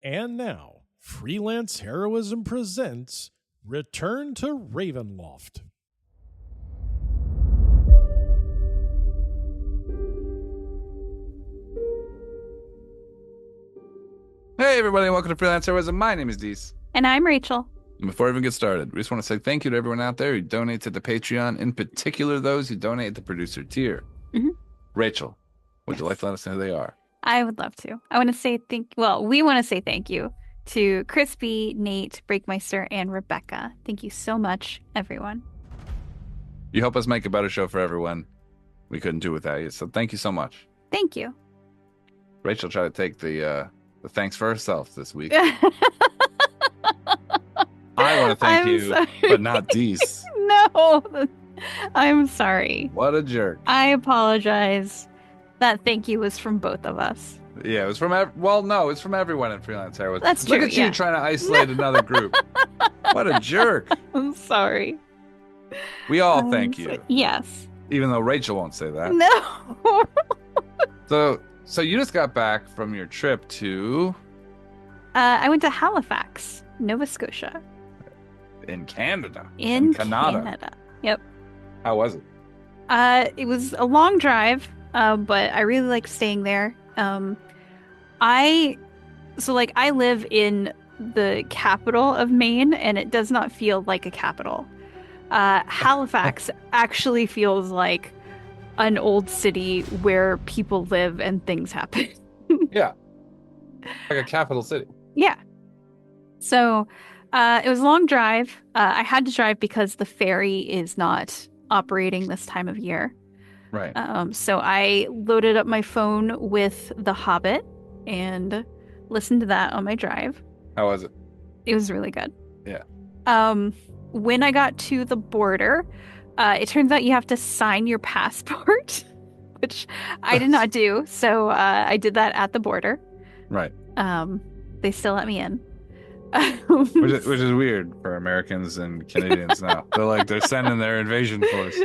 And now, Freelance Heroism presents Return to Ravenloft. Hey everybody, and welcome to Freelance Heroism. My name is Dees. And I'm Rachel. And before we even get started, we just want to say thank you to everyone out there who donates to the Patreon, in particular those who donate at the producer tier. Mm-hmm. Rachel, would you like to let us know who they are? I would love to. I want to say we want to say thank you to Crispy, Nate, Breakmeister, and Rebecca. Thank you so much, everyone. You help us make a better show for everyone. We couldn't do without you, so thank you so much. Thank you. Rachel tried to take the thanks for herself this week. I want to thank you, sorry. but not Dees. No, I'm sorry. What a jerk. I apologize. That thank you was from both of us. Yeah, it was from it's from everyone in Freelance Heroism. That's true. Look at you trying to isolate another group. What a jerk. I'm sorry. We all thank you. Yes. Even though Rachel won't say that. No. So you just got back from your trip to I went to Halifax, Nova Scotia. in Canada. In Canada. Canada. Yep. How was it? It was a long drive, but I really liked staying there. I live in the capital of Maine, and it does not feel like a capital. Halifax actually feels like an old city where people live and things happen. Yeah. Like a capital city. Yeah. So, it was a long drive. I had to drive because the ferry is not operating this time of year. Right. So I loaded up my phone with The Hobbit and listened to that on my drive. How was it? It was really good. Yeah. When I got to the border, it turns out you have to sign your passport, which I did not do. So I did that at the border. Right. They still let me in. which is weird for Americans and Canadians now. They're sending their invasion force.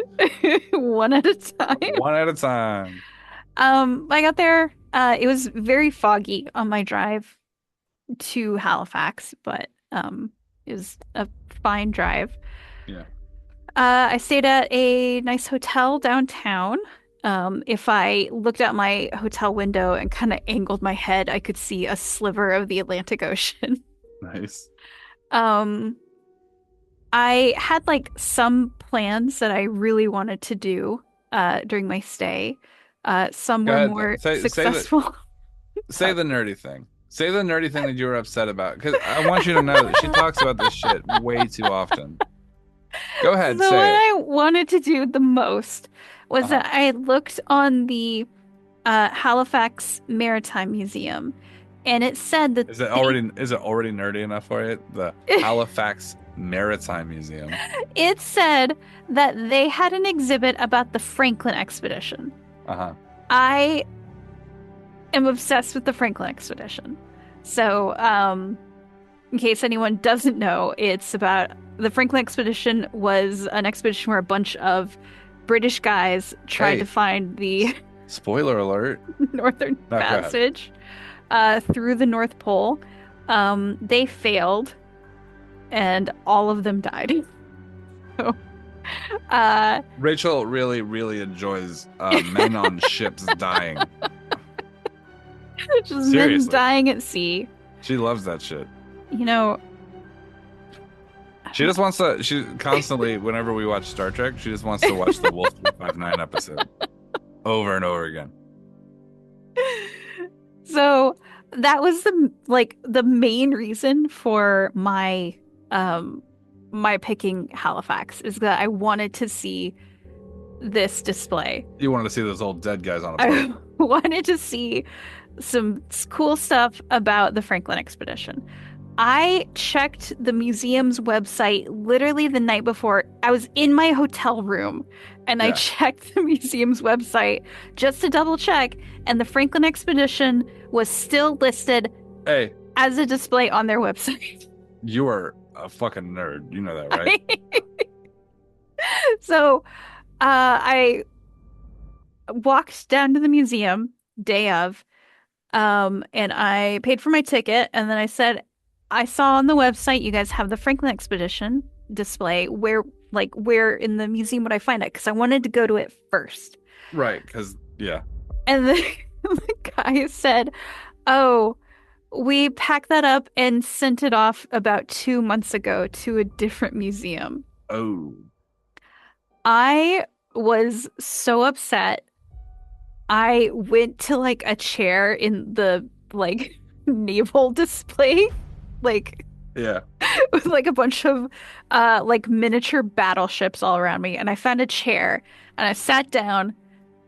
One at a time. One at a time. I got there. It was very foggy on my drive to Halifax, but it was a fine drive. Yeah. I stayed at a nice hotel downtown. If I looked out my hotel window and kind of angled my head, I could see a sliver of the Atlantic Ocean. Nice. I had some plans that I really wanted to do during my stay. Some were more successful. Say the nerdy thing. Say the nerdy thing that you were upset about, because I want you to know that she talks about this shit way too often. Go ahead, so say what it. I wanted to do the most was that I looked on the Halifax Maritime Museum, and it said that is it already nerdy enough for you? The Halifax Maritime Museum. It said that they had an exhibit about the Franklin expedition. I am obsessed with the Franklin expedition. So, in case anyone doesn't know, it's about the Franklin expedition was an expedition where a bunch of British guys tried to find the spoiler alert Northern Passage through the North Pole. They failed, and all of them died. So, Rachel really, really enjoys men on ships dying. Just men dying at sea. She loves that shit. She just wants to. She constantly, whenever we watch Star Trek, she just wants to watch the Wolf 359 episode over and over again. So that was the main reason for my picking Halifax, is that I wanted to see this display. You wanted to see those old dead guys on a boat. I wanted to see some cool stuff about the Franklin expedition. I checked the museum's website literally the night before. I was in my hotel room and I checked the museum's website just to double check, and the Franklin expedition was still listed as a display on their website. You are a fucking nerd. You know that, right? So I walked down to the museum day of. And I paid for my ticket, and then I said, I saw on the website you guys have the Franklin Expedition display. Where in the museum would I find it? Because I wanted to go to it first. Right, because yeah. And the guy said, "Oh, we packed that up and sent it off about 2 months ago to a different museum." Oh. I was so upset. I went to like a chair in the like naval display, like Yeah. with like a bunch of like miniature battleships all around me, and I found a chair and I sat down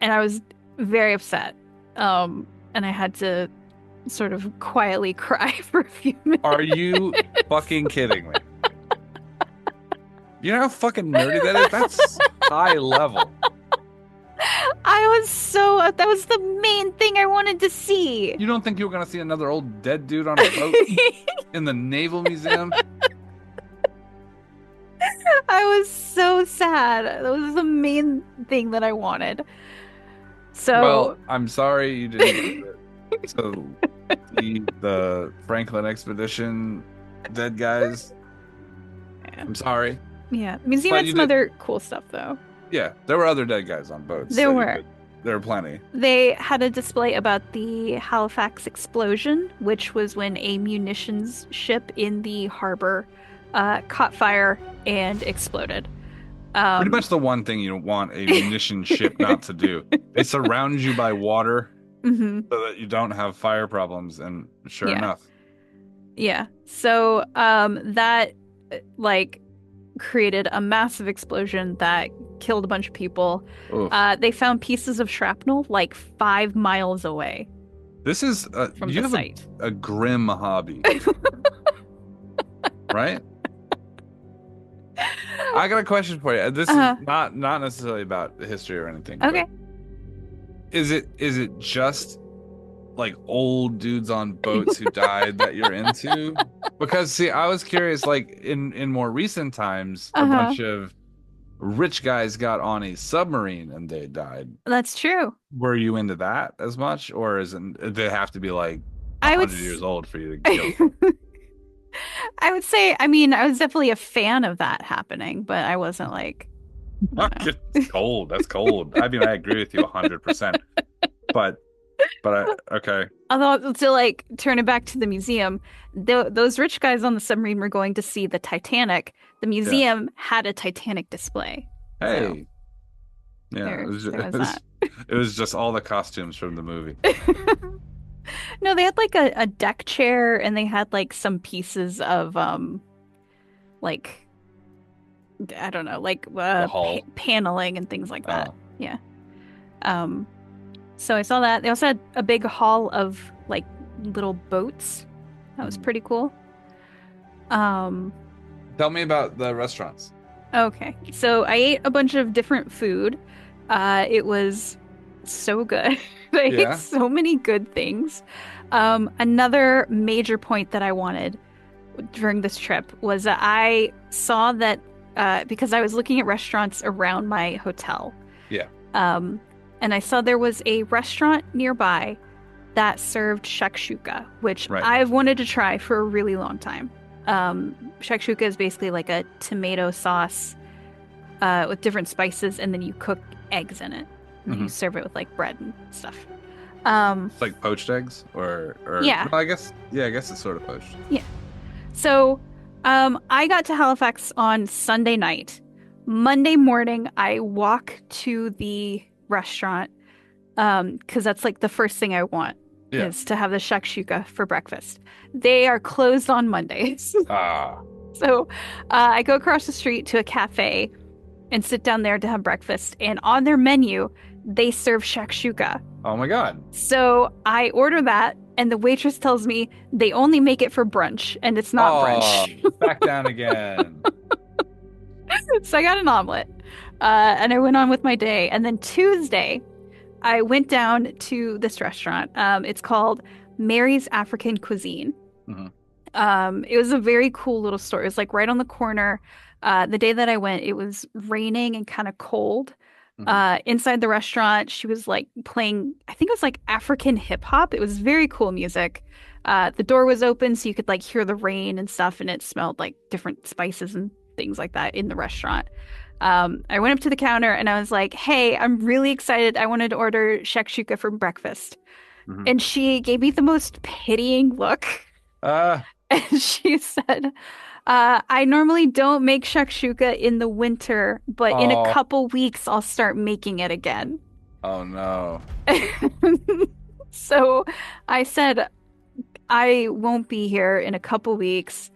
and I was very upset. And I had to sort of quietly cry for a few minutes. Are you fucking kidding me? You know how fucking nerdy that is? That's high level. That was the main thing I wanted to see. You don't think you were gonna see another old dead dude on a boat in the Naval Museum? I was so sad. That was the main thing that I wanted. So, Well, I'm sorry you didn't get to see the Franklin Expedition dead guys. I'm sorry. yeah, the museum But had you some did- other cool stuff though. Yeah, there were other dead guys on boats. There so were. There were plenty. They had a display about the Halifax explosion, which was when a munitions ship in the harbor caught fire and exploded. Pretty much the one thing you want a munition ship not to do. They surround you by water Mhm. so that you don't have fire problems, and sure Yeah. enough. Yeah. So that like created a massive explosion that killed a bunch of people. Oof. They found pieces of shrapnel like 5 miles away This is from you the have site. a grim hobby, right? I got a question for you. This Uh-huh. is not necessarily about the history or anything. Okay. but Is it just like old dudes on boats who died that you're into? Because see, I was curious, like in more recent times, a Uh-huh. bunch of rich guys got on a submarine and they died. That's true. Were you into that as much, or isn't they have to be like I would 100 years old for you to kill? I would say, I mean, I was definitely a fan of that happening, but I wasn't like, I don't know. It's cold. That's cold. I mean, I agree with you 100%. But okay. Although to like turn it back to the museum, those rich guys on the submarine were going to see the Titanic. The museum had a Titanic display. Hey. Yeah, There- it was, there was it was that. it was just all the costumes from the movie. No, they had like a deck chair and they had like some pieces of like I don't know, like hull. paneling and things like that. Oh. Yeah. So I saw that. They also had a big hall of like little boats. That was pretty cool. Tell me about the restaurants. Okay. So I ate a bunch of different food. It was so good. I Yeah. ate so many good things. Another major point that I wanted during this trip was that I saw that because I was looking at restaurants around my hotel. Yeah. And I saw there was a restaurant nearby that served shakshuka, which Right. I've wanted to try for a really long time. Shakshuka is basically like a tomato sauce with different spices, and then you cook eggs in it. And then you serve it with like bread and stuff. It's like poached eggs or Yeah. well, I guess it's sort of poached. So I got to Halifax on Sunday night. Monday morning, I walk to the restaurant because that's like the first thing I want Yeah. is to have the shakshuka for breakfast. They are closed on Mondays. Ah. So I go across the street to a cafe and sit down there to have breakfast. And on their menu, they serve shakshuka. Oh my god. So I order that, and the waitress tells me they only make it for brunch, and it's not brunch. Back down again. So I got an omelet, and I went on with my day. And then Tuesday, I went down to this restaurant. It's called Mary's African Cuisine. It was a very cool little store. It was like right on the corner. The day that I went, it was raining and kind of cold. Hmm. Inside the restaurant. She was like playing, I think it was like African hip hop. It was very cool music. The door was open so you could like hear the rain and stuff, and it smelled like different spices and things like that in the restaurant. I went up to the counter and I was like, "Hey, I'm really excited. I wanted to order shakshuka for breakfast." Hmm. And she gave me the most pitying look. Ah, And she said, I normally don't make shakshuka in the winter, but in a oh, couple weeks I'll start making it again. oh no. So I said, I won't be here in a couple weeks.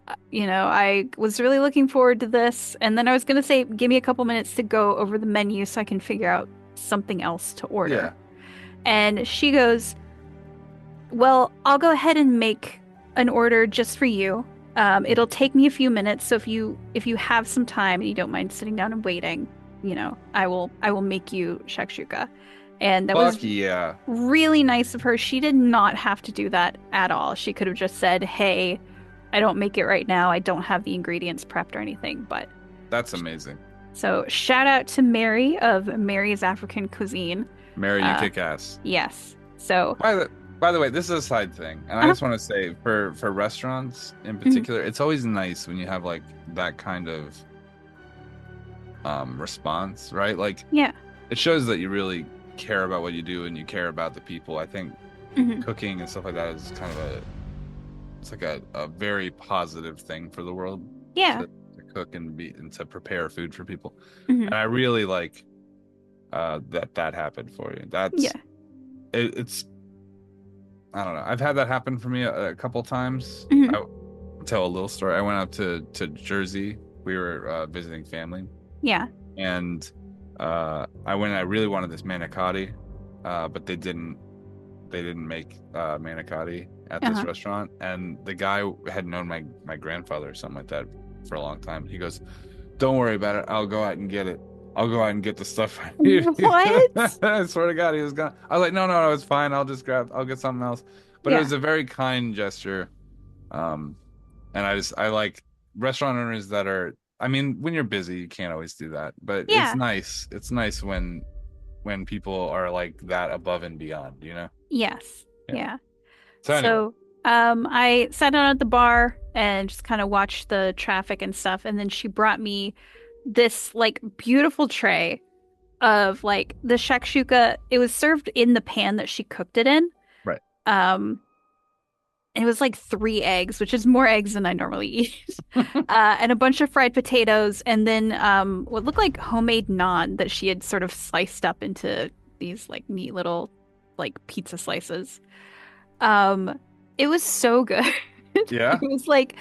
I was really looking forward to this. And then I was going to say, give me a couple minutes to go over the menu so I can figure out something else to order. Yeah. And she goes, well, I'll go ahead and make an order just for you. It'll take me a few minutes, so if you have some time and you don't mind sitting down and waiting, I will make you shakshuka. And that was Fuck yeah. really nice of her. She did not have to do that at all. She could have just said, "Hey, I don't make it right now. I don't have the ingredients prepped or anything." But That's amazing. so shout out to Mary of Mary's African Cuisine. Mary, you Uh, kick ass. yes. So, By the way, this is a side thing, and I uh-huh. just want to say for restaurants in Mhm. particular, it's always nice when you have like that kind of response, right? Like Yeah. it shows that you really care about what you do and you care about the people. I think Mhm. cooking and stuff like that is kind of it's like a very positive thing for the world Yeah. to cook and to prepare food for people. Mhm. And I really like that happened for you. Yeah. It's I don't know. I've had that happen for me a couple times. Mhm. I'll tell a little story. I went up to Jersey. We were visiting family, Yeah. and I really wanted this manicotti, but they didn't make manicotti at this Uh-huh. restaurant. And the guy had known my grandfather or something like that for a long time. He goes, "Don't worry about it. I'll go out and get it. I'll go out and get the stuff I need." What? I swear to God, he was gonna. I was like, no, it's fine. I'll get something else. But it Yeah. was a very kind gesture. Um, and I like restaurant owners that are. I mean, when you're busy, you can't always do that. But it's Yeah. nice. It's nice when people are like that above and beyond. Yes. Yeah. Yeah. So anyway, So, I sat down at the bar and just kind of watched the traffic and stuff, and then she brought me this like beautiful tray of like the shakshuka. It was served in the pan that she cooked it in. right. Um, it was like 3 eggs, which is more eggs than I normally eat. And a bunch of fried potatoes, and then what looked like homemade naan that she had sort of sliced up into these like neat little like pizza slices. Um, it was so good. It Yeah. was like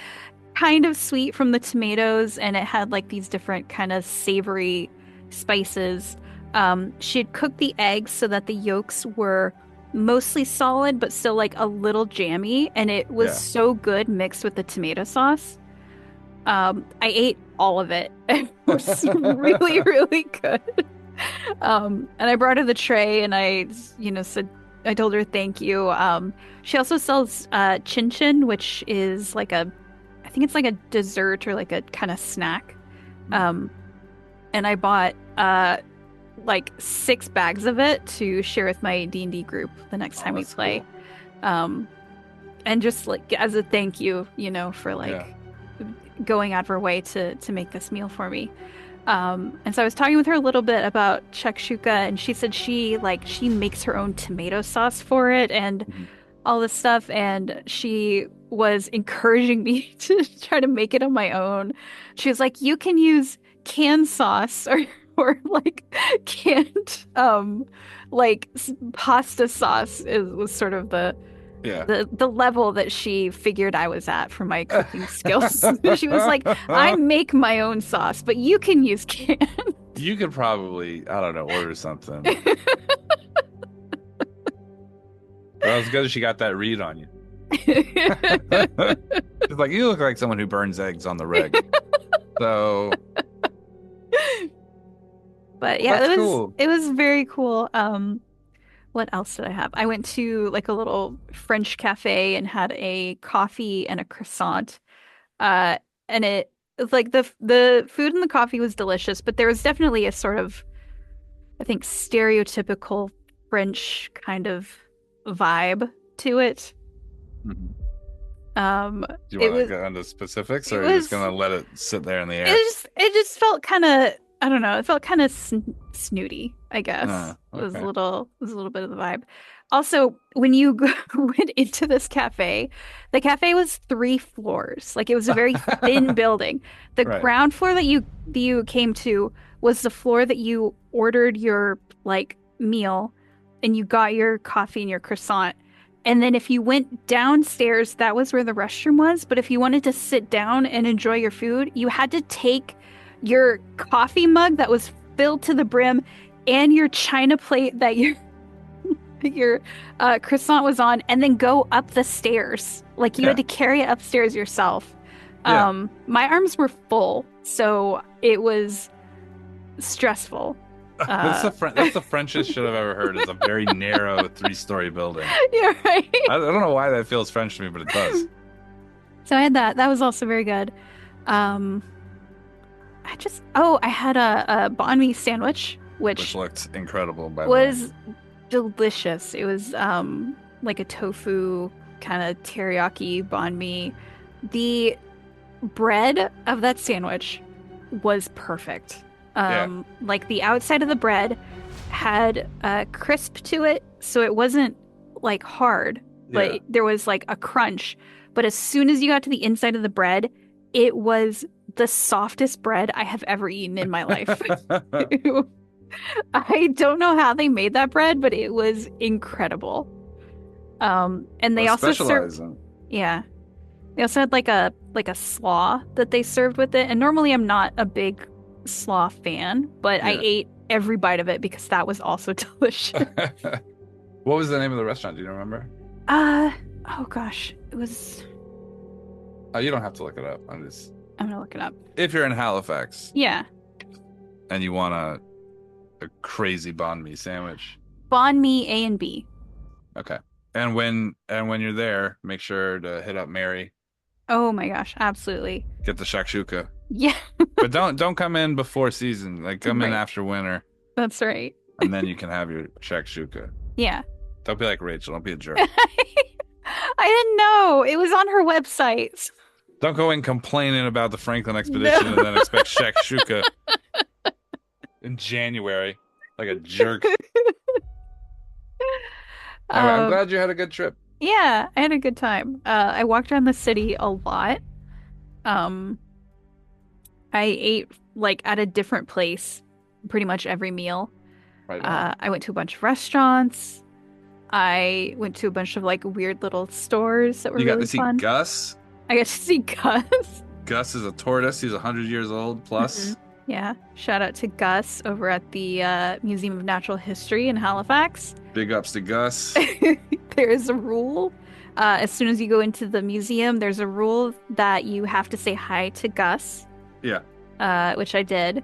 kind of sweet from the tomatoes, and it had like these different kind of savory spices. She had cooked the eggs so that the yolks were mostly solid, but still like a little jammy, and it was Yeah. so good mixed with the tomato sauce. I ate all of it. It was really, really good. And I brought her the tray, and said, I told her thank you. She also sells chin chin, which is like I think it's like a dessert or like a kind of snack. Um, and I bought like 6 bags of it to share with my D&D group the next Oh, time we that's play. cool. And just like as a thank you, for Yeah. like going out of her way to make this meal for me. And so I was talking with her a little bit about shakshuka, and she said she makes her own tomato sauce for it and Mhm. all this stuff, and she was encouraging me to try to make it on my own. She was like, "You can use canned sauce or like canned pasta sauce," was sort of the Yeah. the level that she figured I was at for my cooking skills. She was like, "I make my own sauce, but you can use canned." You could probably, I don't know, order something. Well, it's good she got that read on you. It's like, you look like someone who burns eggs on the reg. So But yeah, that's cool. it was very cool. What else did I have? I went to like a little French cafe and had a coffee and a croissant. Uh, and it was like the food and the coffee was delicious, but there was definitely a sort of I think, stereotypical French kind of vibe to it. Mhm. Do you It want to was go into specifics, it or are you just was gonna let it sit there in the it air? just felt kind of, I don't know, it felt kind of snooty, I guess. Okay. It was a little bit of the vibe. Also, when you went into this cafe, the cafe was 3 floors. Like it was a very thin building. The Right. ground floor that you came to was the floor that you ordered your like meal and you got your coffee and your croissant. And then if you went downstairs, that was where the restroom was. But if you wanted to sit down and enjoy your food, you had to take your coffee mug that was filled to the brim and your china plate that your croissant was on, and then go up the stairs. Like you Yeah. had to carry it upstairs yourself. Yeah. My arms were full, so it was stressful. That's the Frenchest shit I've ever heard. Is a very narrow 3-story building. You're right. I don't know why that feels French to me, but it does. So I had that. That was also very good. Um, I had a banh mi sandwich, Which looked incredible, by the was delicious. It was like a tofu kind of teriyaki banh mi. The bread of that sandwich was perfect. Like the outside of the bread had a crisp to it, so it wasn't like hard, but Yeah. there was like a crunch. But as soon as you got to the inside of the bread, it was the softest bread I have ever eaten in my life. I don't know how they made that bread, but it was incredible. And they also served, specialize in. yeah. They also had like a slaw that they served with it. And normally I'm not a big slaw fan, but I Yeah. ate every bite of it because that was also delicious. What was the name of the restaurant? Do you remember? Oh gosh, it was. Oh, you don't have to look it up. I'm gonna look it up. If you're in Halifax Yeah, and you want a crazy banh mi sandwich, banh mi A and B. okay. And when you're there, make sure to hit up Mary. Oh my gosh, absolutely. Get the shakshuka. Yeah, But don't come in before season. Like come in Right. after winter, that's right. and then you can have your shakshuka. Yeah. Don't be like Rachel. Don't be a jerk. I didn't know. It was on her website. Don't go in complaining about the Franklin expedition and then expect shakshuka in January like a jerk. Anyway, I'm glad you had a good trip. Yeah, I had a good time. I walked around the city a lot. I ate like at a different place pretty much every meal. Right on. I went to a bunch of restaurants. I went to a bunch of like weird little stores that were You got really to see fun. Gus. I got to see Gus. Gus is a tortoise. He's 100 years old plus. Yeah, shout out to Gus over at the Museum of Natural History in Halifax. Big ups to Gus. There's a rule. As soon as you go into the museum, there's a rule that you have to say hi to Gus. Yeah. Which I did.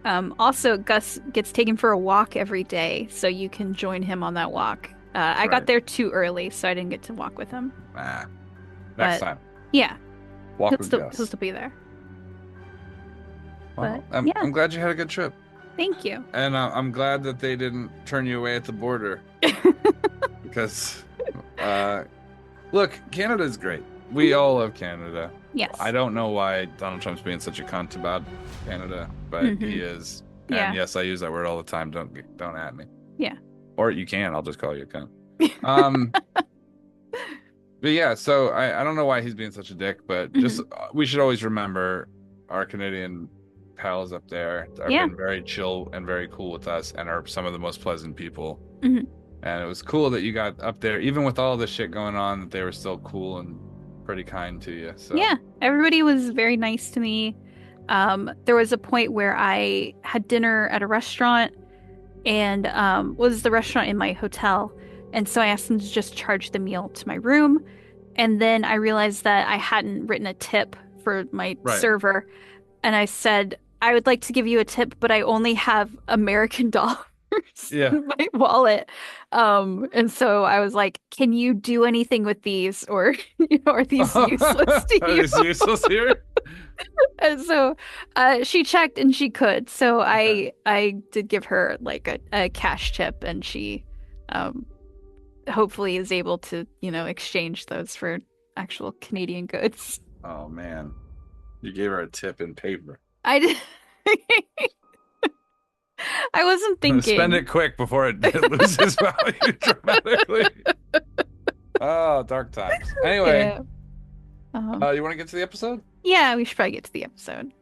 Also, Gus gets taken for a walk every day, so you can join him on that walk. I Right. got there too early, so I didn't get to walk with him. Next But- time. Yeah, Walk he'll with still, Gus. he'll still be there. Well, but, I'm, yeah. I'm glad you had a good trip. Thank you. And I'm glad that they didn't turn you away at the border. Because, look, Canada's great. We all love Canada. Yes. I don't know why Donald Trump's being such a cunt about Canada, but he is. And Yeah. yes, I use that word all the time. Don't at me. Yeah. Or you can. I'll just call you a cunt. But yeah, so I don't know why he's being such a dick, but just we should always remember our Canadian pals up there are Yeah. been very chill and very cool with us and are some of the most pleasant people. Mhm. And it was cool that you got up there, even with all this shit going on, that they were still cool and pretty kind to you. So Yeah, everybody was very nice to me. There was a point where I had dinner at a restaurant and was the restaurant in my hotel. And so I asked them to just charge the meal to my room. And then I realized that I hadn't written a tip for my Right. server. And I said, I would like to give you a tip, but I only have American dollars Yeah. in my wallet. And so I was like, can you do anything with these? Or are these useless to Are you? these useless here? And so she checked and she could. So Okay. I did give her like a cash tip, and she um hopefully is able to, exchange those for actual Canadian goods. Oh man, you gave her a tip in paper. I did. I wasn't Spend thinking. it quick before it loses value dramatically. Oh, dark times. Anyway, Yeah. you want to get to the episode? Yeah, we should probably get to the episode.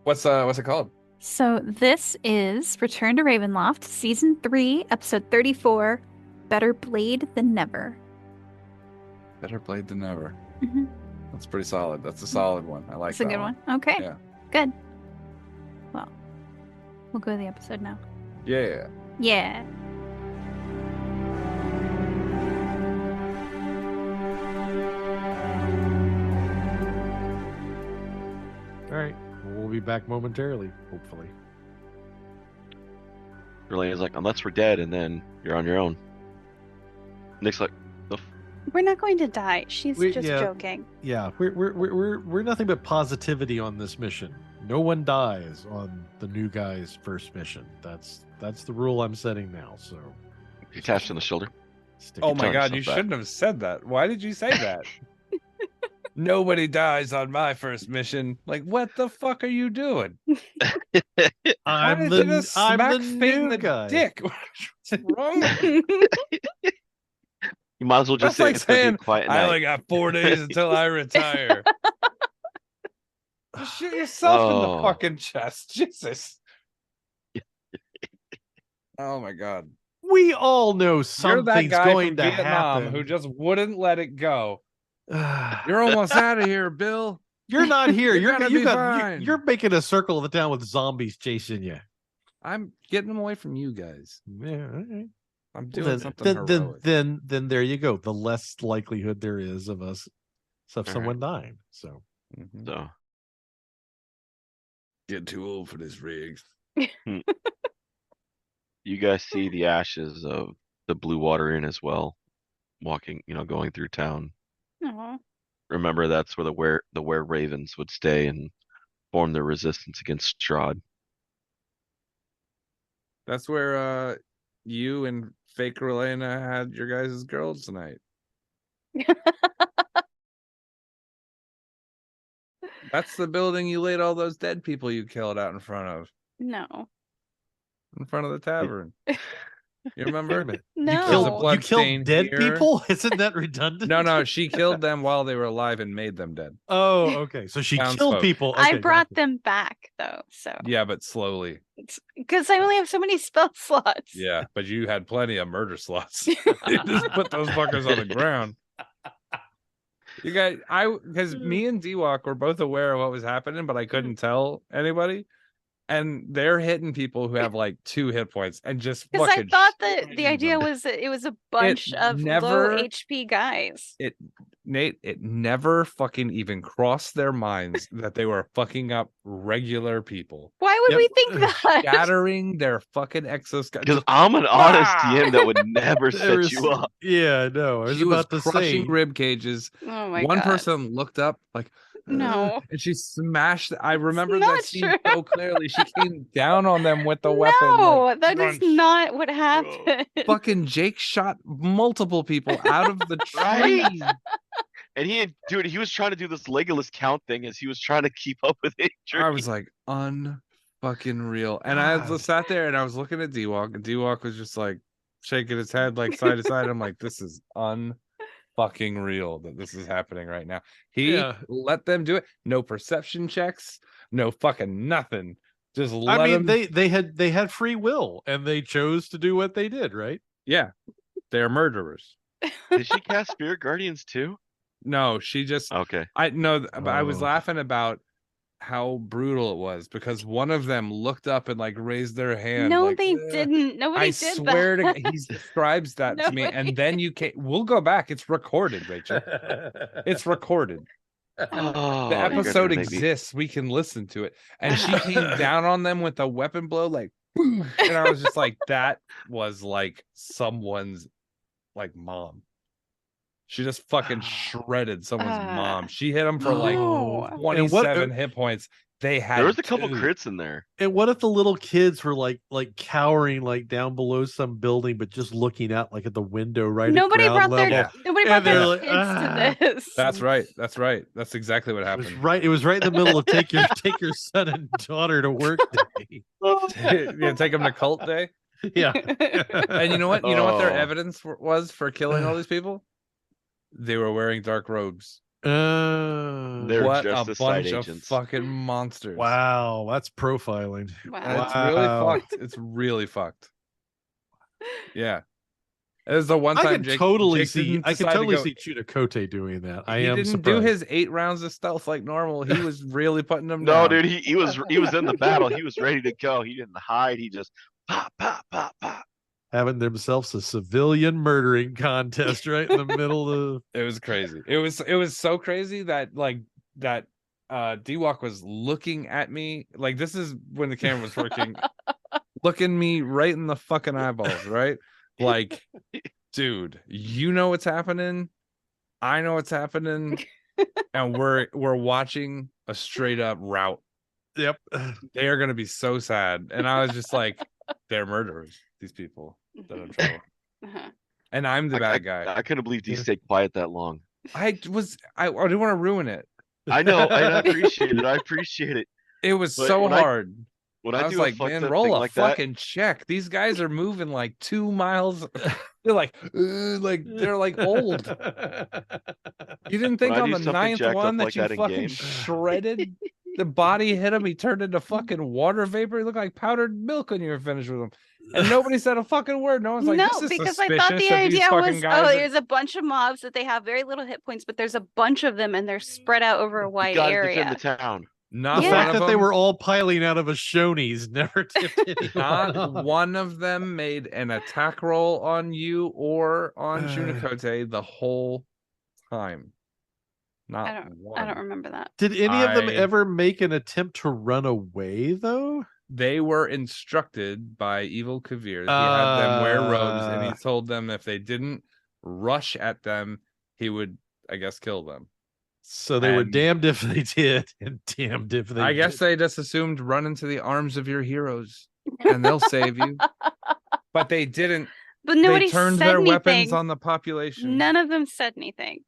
What's it called? So this is Return to Ravenloft, Season 3, Episode 34, Better Blade Than Never. Better Blade Than Never. Mm-hmm. That's pretty solid. That's a solid one. I like That's a that good one. Okay. Yeah. Good. Well, we'll go to the episode now. Yeah. Yeah. All right. We'll be back momentarily, hopefully. Relane's like, unless we're dead, and then you're on your own. Nick's like, We're not going to die. She's just yeah. joking. Yeah, we're nothing but positivity on this mission. No one dies on the new guy's first mission. That's the rule I'm setting now. So attached on the shoulder. stick Oh it my to God, you yourself. shouldn't have said that. Why did you say that? Nobody dies on my first mission. Like, what the fuck are you doing? Why I'm did you just I'm smack the Fate in new the guy. dick? What's wrong with you? You might as well just That's say like it's gonna be a saying, quiet I night. only got 4 days until I retire. Just shoot yourself in the Oh. fucking chest. Jesus. Oh my God. We all know You're that something's guy going from to Vietnam happen. who just wouldn't let it go. You're almost out of here, Bill. You're not here. You're gonna be you're fine. making a circle of the town with zombies chasing you. I'm getting them away from you guys. Yeah, all right. I'm doing Then, something heroic. then there you go. The less likelihood there is of us of All someone dying. So Mhm. So Get too old for this, Riggs. you guys see the ashes of the Blue Water Inn as well, walking, going through town. Aw. Remember, that's where the were ravens would stay and form their resistance against Strahd. That's where you and fake Relena had your guys' girls tonight. That's the building you laid all those dead people you killed out in front of No. the tavern. You wait a remember? minute. No. There's a You blood stain killed dead here. people? Isn't that redundant? No, she killed them while they were alive and made them dead. Oh, okay. So she killed Townsfolk. people. I Okay, brought gotcha. them back though, so Yeah, but slowly. because I only have so many spell slots. Yeah, but you had plenty of murder slots. You just put those fuckers on the ground. You guys, because me and D-Walk were both aware of what was happening, but I couldn't tell anybody. And they're hitting people who have like 2 hit points and just Because I fucking thought that the shredding idea them. was that it was a bunch of never- low HP guys. Nate, it never fucking even crossed their minds that they were fucking up regular people. Why would Yep. we think that? Scattering their fucking exoskeleton. Because I'm an honest Ah! DM that would never set There was- you up. Yeah, no. I was She was about to crushing say. rib cages. Oh my One god. person looked up like, No. and she smashed. I remember that not scene true. so clearly. She came down on them with the weapon. No, like, that is crunch. not what happened. Fucking Jake shot multiple people out of the Right? tree. And he was trying to do this Legolas count thing as he was trying to keep up with Adrian. I was like, unfucking real. And I God. just sat there and I was looking at D-Walk, and D-Walk was just like shaking his head like side to side. I'm like, this is unfucking real that this is happening right now. He Yeah. let them do it. No perception checks, no fucking nothing. Just let I mean, them. they had free will and they chose to do what they did, right? Yeah, they're murderers. Did she cast Spirit Guardians too? No, she just. Okay. I know, but I was Oh. laughing about how brutal it was because one of them looked up and like raised their hand. No, like, they "Ugh." didn't. Nobody I did swear that. to he describes that to me, Nobody and then you can't. We'll go back. It's recorded, Rachel. It's recorded. Oh, The you're gonna episode make me- exists. We can listen to it. And she came down on them with a weapon blow, like, boom. And I was just like, that was like someone's like mom. She just fucking shredded someone's mom. Ah. She hit him for like No. And 27 hit points. They had There was a couple 2. crits in there. And what if the little kids were like cowering like down below some building, but just looking out like at the window right Nobody at ground brought their level? Yeah. nobody And brought their they're like, kids to this. That's right. That's right. That's exactly what It was happened. right. It was right in the middle of take your son and daughter to work day. Yeah, take them to cult day. Yeah. And you know what? You know what their Oh. evidence was for killing all these people? They were wearing dark robes. They're What just a the side bunch of agents. fucking monsters. Wow, that's profiling. Wow. It's really Wow. fucked. It's really fucked. Yeah. It was the one I time could Jake, totally Jake see. didn't I could decide to totally go- see Chutakote doing that. I he am didn't surprised. do his 8 rounds of stealth like normal. He was really putting them No, down. dude, he was in the battle. He was ready to go. He didn't hide. He just pop, pop, pop, pop. having themselves a civilian murdering contest right in the middle of. It was crazy. It was so crazy that D-Walk was looking at me. Like, this is when the camera was working, looking me right in the fucking eyeballs, right? Like, dude, you know what's happening. I know what's happening. And we're watching a straight up rout. Yep. They are gonna be so sad. And I was just like, they're murderers, these people that are in trouble. Uh-huh. And I'm the bad guy. I couldn't believe he Yeah. stayed quiet that long. I didn't want to ruin it. I know, and I appreciate it. I appreciate it. It was But so when I hard. When I I was do like, a fucked man, up roll thing a like that, fucking check. These guys are moving like 2 miles. They're like they're like old. You didn't think When I on do the something 9th jacked one up that like you that in fucking game- shredded? The body hit him. He turned into fucking water vapor. He looked like powdered milk when you were finished with him. And nobody said a fucking word. No one's like, no, this is because I suspicious thought the that these idea fucking was, guys are- there's a bunch of mobs that they have very little hit points, but there's a bunch of them and they're spread out over a you wide gotta area. defend the town. Not The Yeah. one fact of that they them- were all piling out of a Shoney's never tipped anyone Not off. one of them made an attack roll on you or on Junikote the whole time. Not one. I don't remember that. Did any of them I- ever make an attempt to run away, though? They were instructed by Evil Kavir. He had them wear robes, and he Uh. told them if they didn't rush at them, he would, I guess, kill them. So they were And- damned if they did, and damned if they I guess didn't. they just assumed run into the arms of your heroes, and they'll save you. But they didn't. But nobody They turned said their anything. weapons on the population. None of them said anything.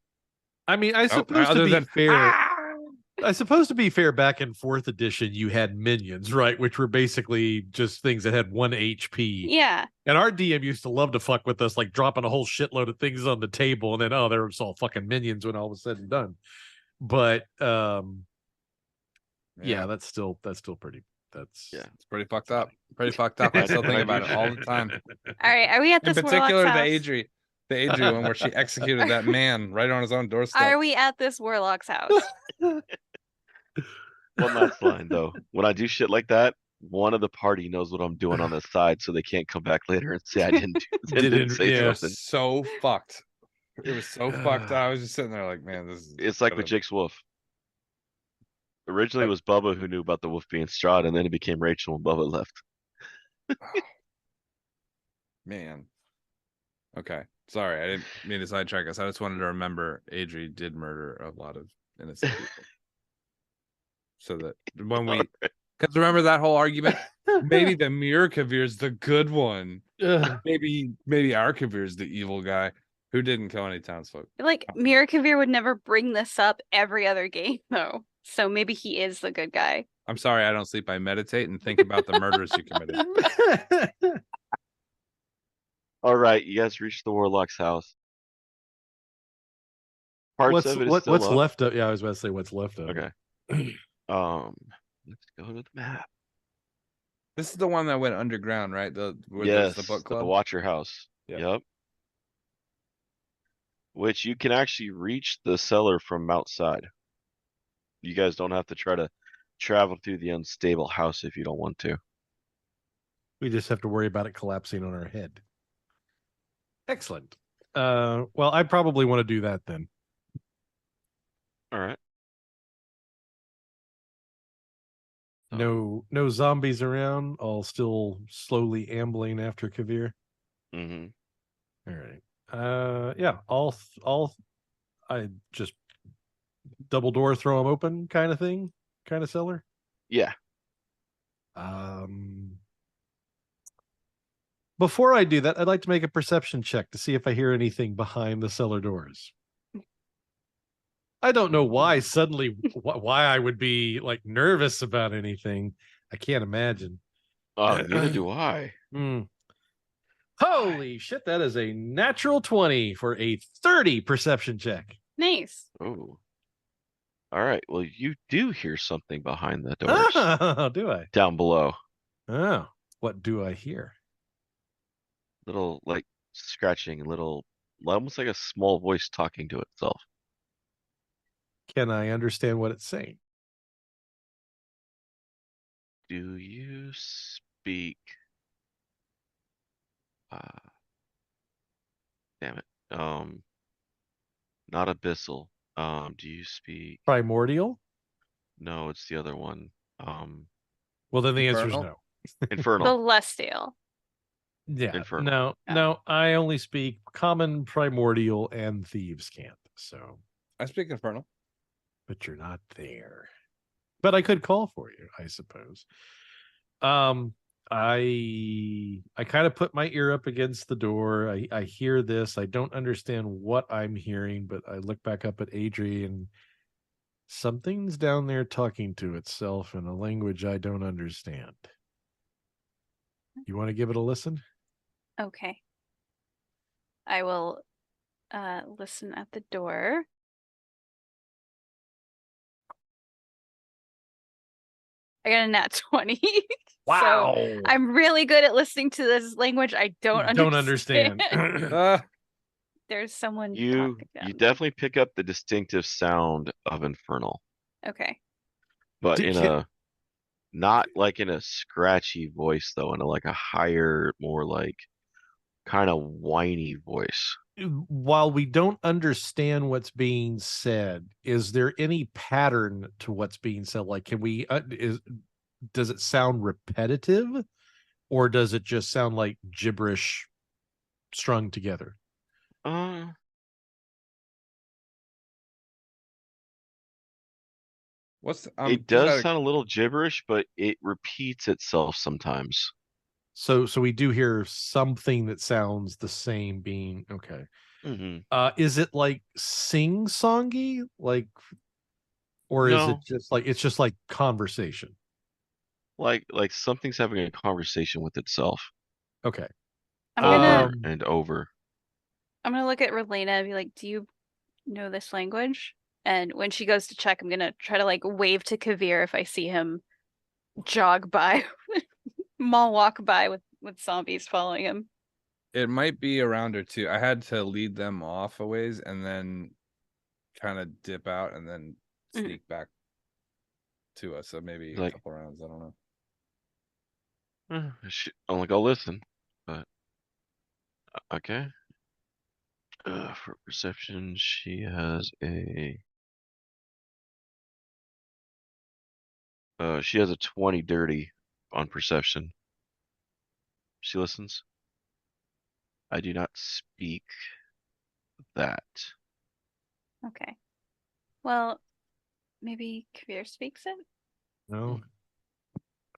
I mean, I Oh, suppose to other be than, fair, "Ah!" I suppose to be fair, back in 4th edition, you had minions, right? Which were basically just things that had 1 HP. Yeah. And our DM used to love to fuck with us, like dropping a whole shitload of things on the table, and then there was all fucking minions when all was said and done. But yeah, that's still pretty. That's Yeah. It's pretty fucked up. Pretty fucked up. I still think about it all the time. All right. Are we at In this particular, warlock's the house? Adri one where she executed that man right on his own doorstep. Are we at this warlock's house? One last line though. When I do shit like that, one of the party knows what I'm doing on the side, so they can't come back later and say I didn't Didn't- say yeah. something. So fucked. It was so fucked. I was just sitting there like, man, this is. It's like with Jake's wolf. Originally, it was Bubba who knew about the wolf being Strahd, and then it became Rachel when Bubba left. Man. Okay. Sorry, I didn't mean to sidetrack us. I just wanted to remember Adri did murder a lot of innocent people. So that when we, because remember that whole argument, maybe the Mirror Kavir is the good one. Ugh. Maybe our Kavir is the evil guy who didn't kill any townsfolk. Like Mirror Kavir would never bring this up every other game, though. So maybe he is the good guy. I'm sorry, I don't sleep. I meditate and think about the murders you committed. All right, you guys reached the warlock's house. Parts what's of it is what, still what's up. left of? Yeah, I was about to say what's left of. Okay. Let's go to the map. This is the one that went underground, right? Where Yes, there's the book the club. Watcher House. Yep. Yep. Which you can actually reach the cellar from outside. You guys don't have to try to travel through the unstable house if you don't want to. We just have to worry about it collapsing on our head. Excellent. Well, I probably want to do that then. All right. No zombies around. All still slowly ambling after Kavir. Mm-hmm. All right. Yeah. All I just double door, throw them open, kind of thing, kind of cellar. Yeah. Before I do that, I'd like to make a perception check to see if I hear anything behind the cellar doors. I don't know why suddenly why I would be like nervous about anything. I can't imagine. Neither do I. Holy shit, that is a natural 20 for a 30 perception check. Nice. Oh. All right. Well, you do hear something behind the doors Oh, do I? down below. Oh, what do I hear? Little like scratching, little almost like a small voice talking to itself. Can I understand what it's saying? Do you speak? Damn it. Not abyssal. Do you speak? Primordial? No, it's the other one. Well, then the answer is Infernal? no. Infernal. Celestial. Yeah, Infernal. no. I only speak common, primordial, and thieves can't. So, I speak Infernal. but you're not there. But I could call for you, I suppose. I kind of put my ear up against the door. I hear this. I don't understand what I'm hearing, but I look back up at Adrian. Something's down there talking to itself in a language I don't understand. You want to give it a listen? Okay. I will listen at the door. I got a nat 20. Wow. So I'm really good at listening to this language I don't understand. There's someone You talking down there. definitely pick up the distinctive sound of Infernal, Okay. but Did in you- a not like in a scratchy voice though, in a like a higher, more like kind of whiny voice. While we don't understand what's being said, is there any pattern to what's being said? Like, can we, does it sound repetitive, or does it just sound like gibberish strung together? What's It does sound a little gibberish, but it repeats itself sometimes. So we do hear something that sounds the same being okay. Mm-hmm. Is it like sing-songy, like, or is it No, just like it's just like conversation? like something's having a conversation with itself Okay. I'm gonna over and over. I'm gonna look at Relena and be like, "Do you know this language?" And when she goes to check, I'm gonna try to like wave to Kavir if I see him jog by, mall walk by with zombies following him. It might be a round or two. I had to lead them off a ways and then kind of dip out and then sneak back to us. So maybe a Like, couple rounds. I don't know. I'm like, I'll listen, but okay. For perception, she has a 20 dirty on perception. She listens. I do not speak that. Okay. Well, maybe Kavir speaks it. No.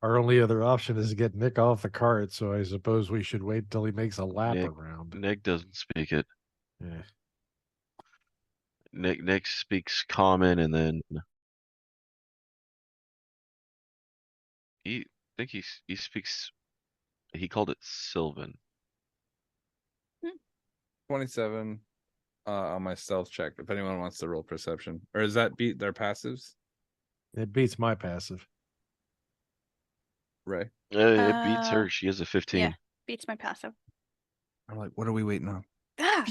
Our only other option is to get Nick off the cart, so I suppose we should wait till he makes a lap around. Nick doesn't speak it. Yeah. Nick speaks common, and then I think he speaks. He called it Sylvan. 27 on my stealth check. If anyone wants to roll perception, or does that beat their passives? It beats my passive. Ray. It beats her. She has a 15. Yeah, beats my passive. I'm like, what are we waiting on? Ah,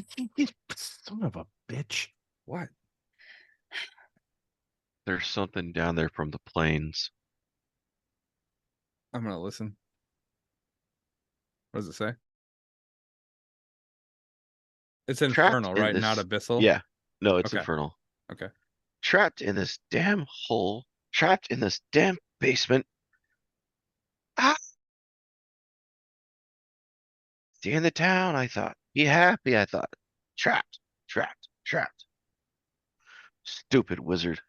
Son of a bitch. What? There's something down there from the plains. I'm gonna listen. What does it say? It's infernal, right? Not abyssal. Yeah. No, it's Okay. infernal. Okay. Trapped in this damn hole. Trapped in this damn basement. Ah! Stay in the town, I thought. Be happy, I thought. Trapped. Trapped. Trapped. Stupid wizard.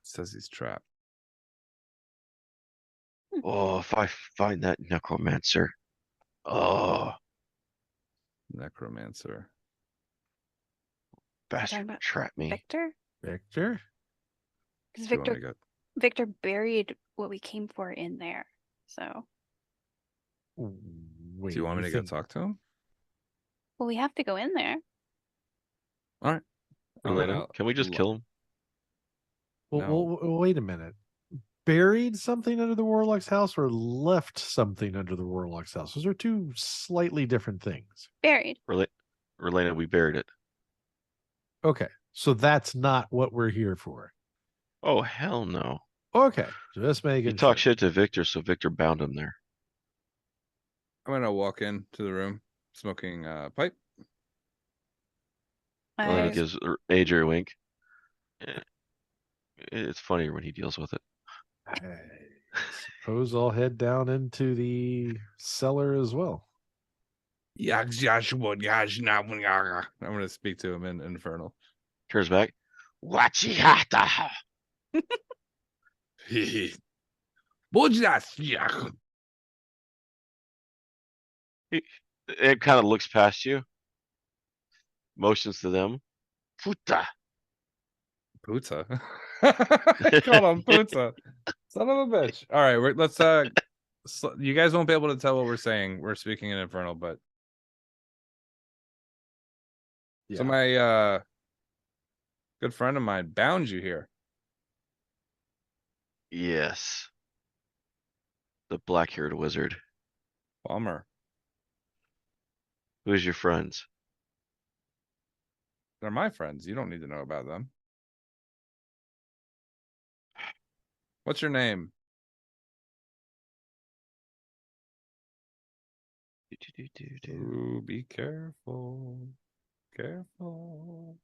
Says he's trapped. Oh, if I find that necromancer. Oh, Necromancer. bastard about trap me. Victor? Victor? Because Do you want me Victor to go? Victor buried what we came for in there. So, Wait, Do you want me to go think... talk to him? well, we have to go in there. All right. Elena, can we just kill him? Well, No. wait a minute. Buried something under the Warlock's house or left something under the Warlock's house? Those are two slightly different things. Buried. Relena, we buried it. Okay, so that's not what we're here for. Oh, hell no. Okay, just You making talk sure. shit to Victor, so Victor bound him there. I'm gonna walk into the room, smoking a pipe. Elena I gives AJ a wink. Eh, It's funnier when he deals with it. I suppose I'll head down into the cellar as well. I'm gonna speak to him in Infernal. Turns back. Wachihata. It kind of looks past you. Motions to them. Futa. Puta. Call him Puta. Son of a bitch. All right, let's you guys won't be able to tell what we're saying. We're speaking in Infernal, but so my good friend of mine bound you here. Yes. The black-haired wizard. Bummer. Who's your friends? They're my friends. You don't need to know about them. What's your name? Ooh, be careful. Careful.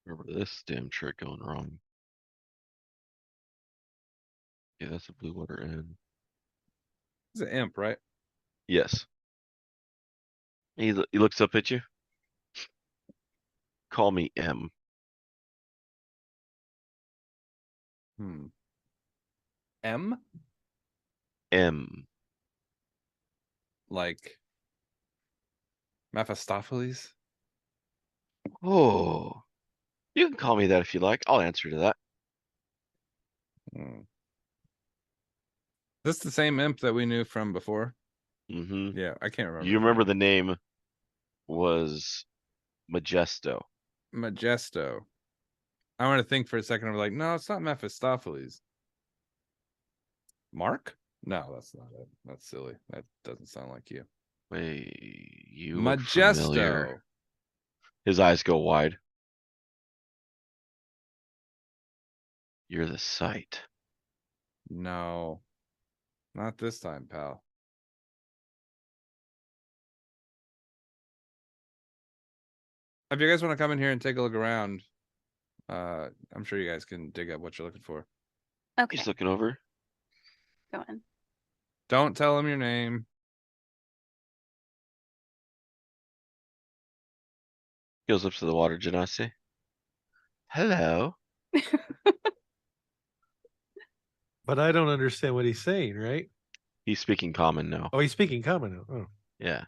Remember this damn trick going wrong. Yeah, that's a blue water inn. He's an imp, right? Yes. He looks up at you. Call me M. M? M. Like Mephistopheles? Oh. You can call me that if you like. I'll answer to that. This the same imp that we knew from before? Mm-hmm. Yeah, I can't remember. You remember the name was Majesto. Majesto. I want to think for a second. I'm like, no, it's not Mephistopheles. Mark? No, that's not it. That's silly. That doesn't sound like you. Wait, you look familiar. Majesto. His eyes go wide. You're the sight. No, not this time, pal. If you guys want to come in here and take a look around, I'm sure you guys can dig up what you're looking for. okay. He's looking over. Go in. Don't tell him your name. Goes up to the water genasi. Hello. But I don't understand what he's saying, right? He's speaking common now. Oh, he's speaking common now. Oh, Yeah.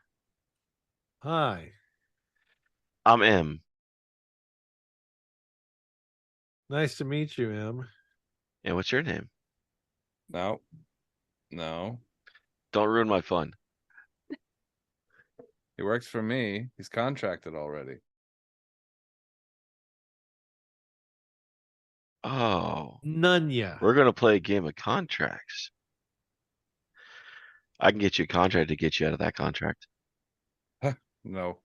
hi. I'm M. Nice to meet you, Em. And what's your name? No. No. Don't ruin my fun. He works for me. He's contracted already. Oh. Nunya. We're gonna play a game of contracts. I can get you a contract to get you out of that contract. No.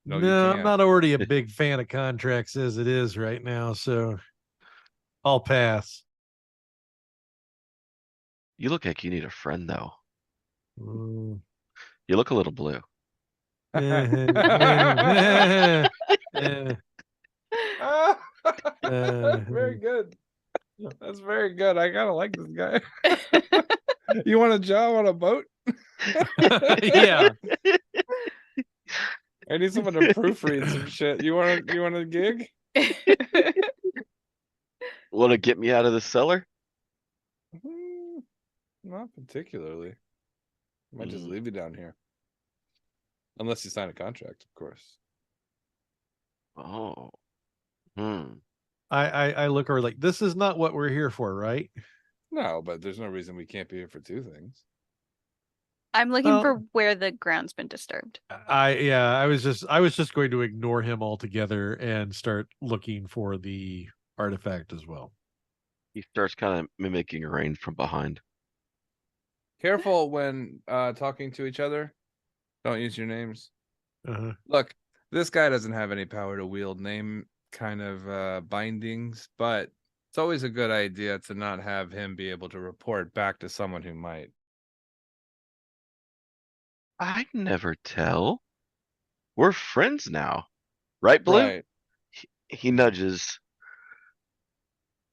No, you I'm can't. not already a big fan of contracts as it is right now, so I'll pass. You look like you need a friend though. Mm. You look a little blue. Very good. That's very good. I kind of like this guy. You want a job on a boat? Yeah. I need someone to proofread some shit. You want a gig? Want to get me out of the cellar? Not particularly. Might just Mm. leave you down here. Unless you sign a contract, of course. Oh. Hmm. I look over like, this is not what we're here for, right? No, but there's no reason we can't be here for two things. I'm looking Well, for where the ground's been disturbed. I was just going to ignore him altogether and start looking for the artifact as well. He starts kind of mimicking rain from behind. Careful when talking to each other. Don't use your names. Uh-huh. Look, this guy doesn't have any power to wield name kind of bindings, but it's always a good idea to not have him be able to report back to someone who might. I never tell. We're friends now. Right, Blue? Right. He nudges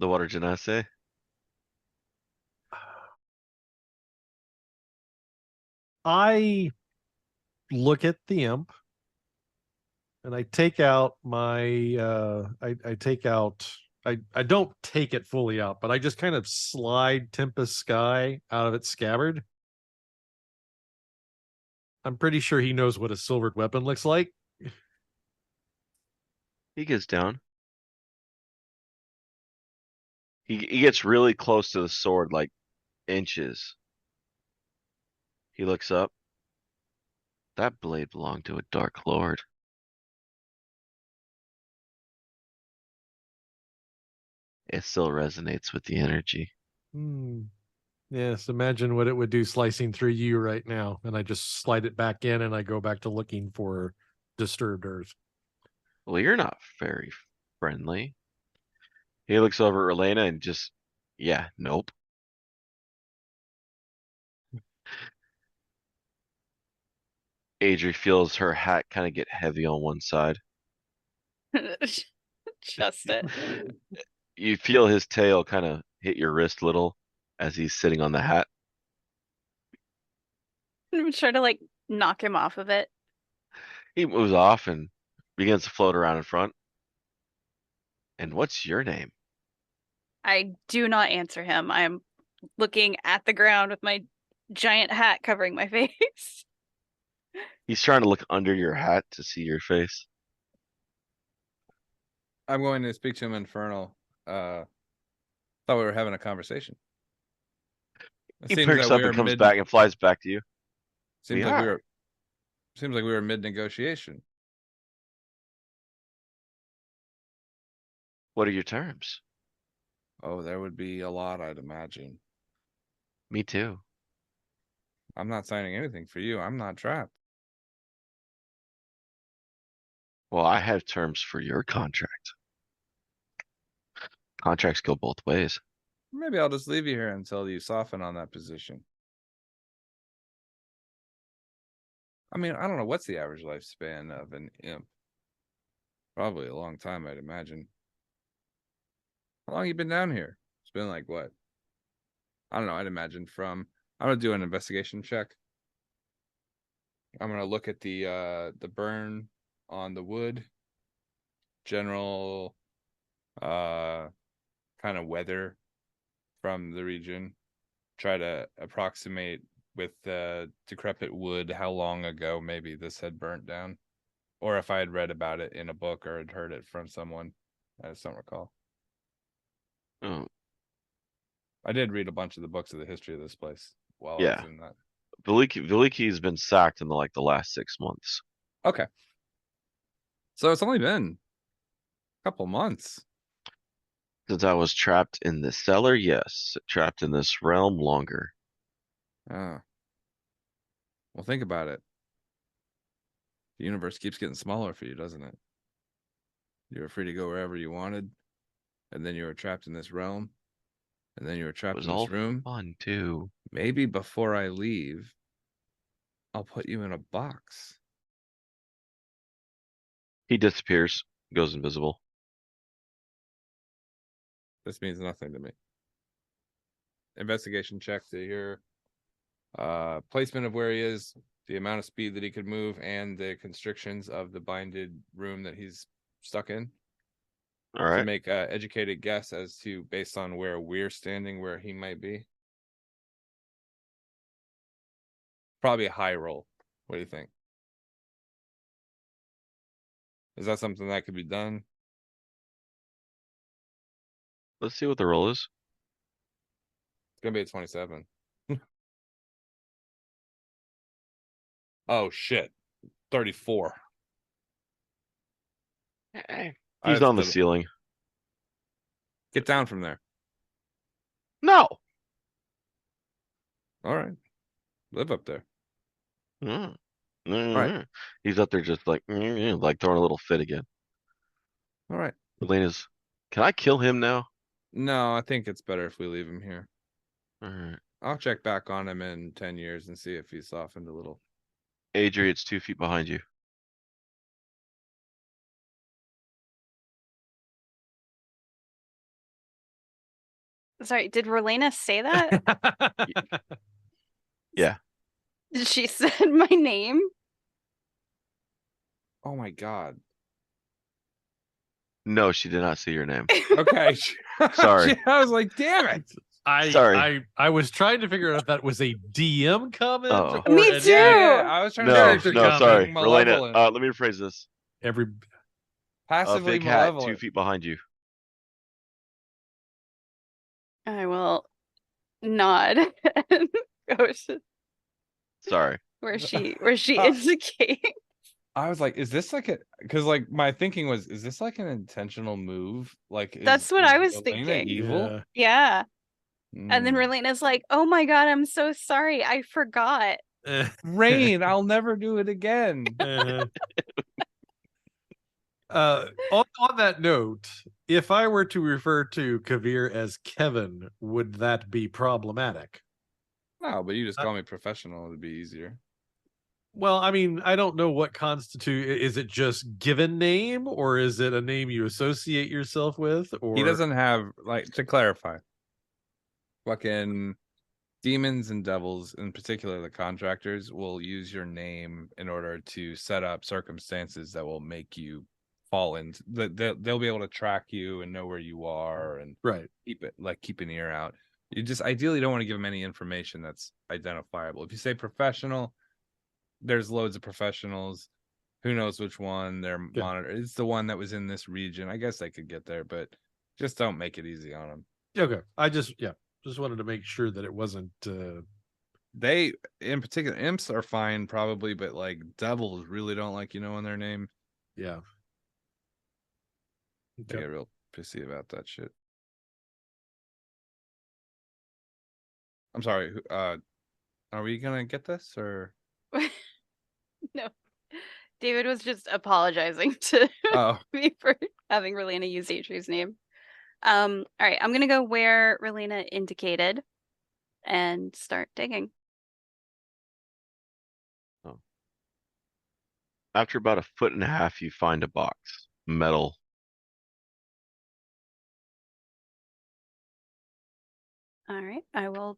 the water genasi. I look at the imp and I take out my I take out I don't take it fully out, but I just kind of slide Tempest Sky out of its scabbard. I'm pretty sure he knows what a silvered weapon looks like. He gets down. He gets really close to the sword, like inches. He looks up. That blade belonged to a dark lord. It still resonates with the energy. Yes, imagine what it would do slicing through you right now. And I just slide it back in and I go back to looking for disturbed earth. Well, you're not very friendly. He looks over at Elena and just, yeah, nope. Adri feels her hat kind of get heavy on one side. Just it. You feel his tail kind of hit your wrist a little as he's sitting on the hat. I'm trying to like knock him off of it. He moves off and begins to float around in front. And what's your name? I do not answer him. I'm looking at the ground with my giant hat covering my face. He's trying to look under your hat to see your face. I'm going to speak to him Infernal. Thought we were having a conversation. It He seems perks that up we and are comes mid. back and flies back to you. Seems We like we are. were. Seems like we were mid negotiation. What are your terms? Oh, there would be a lot, I'd imagine. Me too. I'm not signing anything for you. I'm not trapped. Well, I have terms for your contract. Contracts go both ways. Maybe I'll just leave you here until you soften on that position. I mean, I don't know what's the average lifespan of an imp. Probably a long time, I'd imagine. How long you been down here? It's been like what? I don't know. I'd imagine from. I'm gonna do an investigation check. I'm gonna look at the burn on the wood. General, kind of weather from the region. Try to approximate with the decrepit wood how long ago maybe this had burnt down, or if I had read about it in a book or had heard it from someone. I just don't recall. Oh, I did read a bunch of the books of the history of this place while I was yeah. in that. Valiki's been sacked in the last 6 months. Okay. So it's only been a couple months. Since I was trapped in the cellar, yes. Trapped in this realm longer. Ah. Well, think about it. The universe keeps getting smaller for you, doesn't it? You were free to go wherever you wanted, and then you were trapped in this realm, and then you were It trapped was in this all room. fun too. Maybe before I leave, I'll put you in a box. He disappears, goes invisible. This means nothing to me. Investigation check to your placement of where he is the amount of speed that he could move, and the constrictions of the binded room that he's stuck in. All To right. make an educated guess as to, based on where we're standing, where he might be. Probably a high roll. What do you think? Is that something that could be done? Let's see what the roll is. It's gonna be a 27. Oh shit. 34. He's on the ceiling. Get down from there. No. All right. Live up there. Mm. right. He's up there just like throwing a little fit again. All right. Elena's, can I kill him now? No, I think it's better if we leave him here. All right. I'll check back on him in 10 years and see if he's softened a little. Adri, it's 2 feet behind you. Sorry, did Relena say that? Yeah. She said my name? Oh my god. No, she did not say your name. Okay. Sorry. I was like, damn it. Sorry. I was trying to figure out if that was a DM comment Oh. or Me an too. I was trying to No, character no, comment. sorry. Malevolent. Relena, let me rephrase this. every Passively Big hat, malevolent. 2 feet behind you. I will nod and go to Sorry. where she indicates. I was like, is this like a, because like my thinking was, is this like an intentional move? Like, That's what I was Elena thinking. evil? Yeah. And then Mm. Relena's like, oh my god, I'm so sorry. I forgot. Yeah. Rain, I'll never do it again. On that note, if I were to refer to Kavir as Kevin, would that be problematic? No, but you just call me professional. It'd be easier. Well, I mean, I don't know what is it just given name, or is it a name you associate yourself with? Or He doesn't have, like, to clarify, fucking demons and devils, in particular the contractors, will use your name in order to set up circumstances that will make you fall into they'll be able to track you and know where you are and right. keep an ear out. You just ideally don't want to give them any information that's identifiable. If you say professional, there's loads of professionals. Who knows which one they're monitoring? It's the one that was in this region. I guess they could get there, but just don't make it easy on them. Okay. I just wanted to make sure that it wasn't They, in particular, imps are fine probably, but like devils really don't like knowing their name. yeah. They get real pissy about that shit. I'm sorry. Are we gonna get this or? No. David was just apologizing to me for having Relena use Adri's name. All right, I'm gonna go where Relena indicated and start digging. Oh. After about 1.5 feet, you find a box. Metal. All right, I will.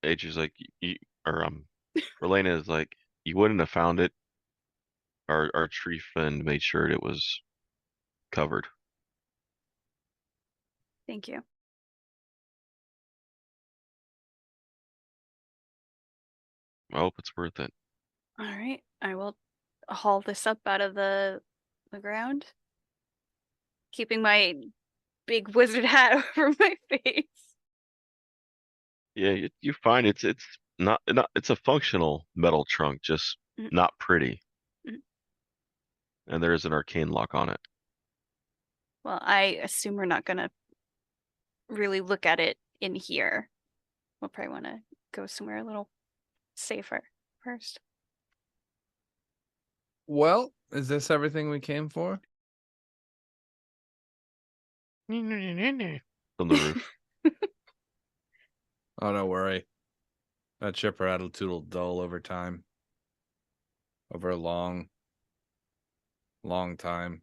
Adri's like, Relena is like, you wouldn't have found it. Our tree friend made sure it was covered. Thank you. I hope it's worth it. All right, I will haul this up out of the ground, keeping my big wizard hat over my face. Yeah, you find it's not it's a functional metal trunk, just not pretty. And there is an arcane lock on it. Well, I assume we're not gonna really look at it in here. We'll probably want to go somewhere a little safer first. Well, is this everything we came for? From the roof. Oh, don't worry. That chipper attitude will dull over time. Over a long time.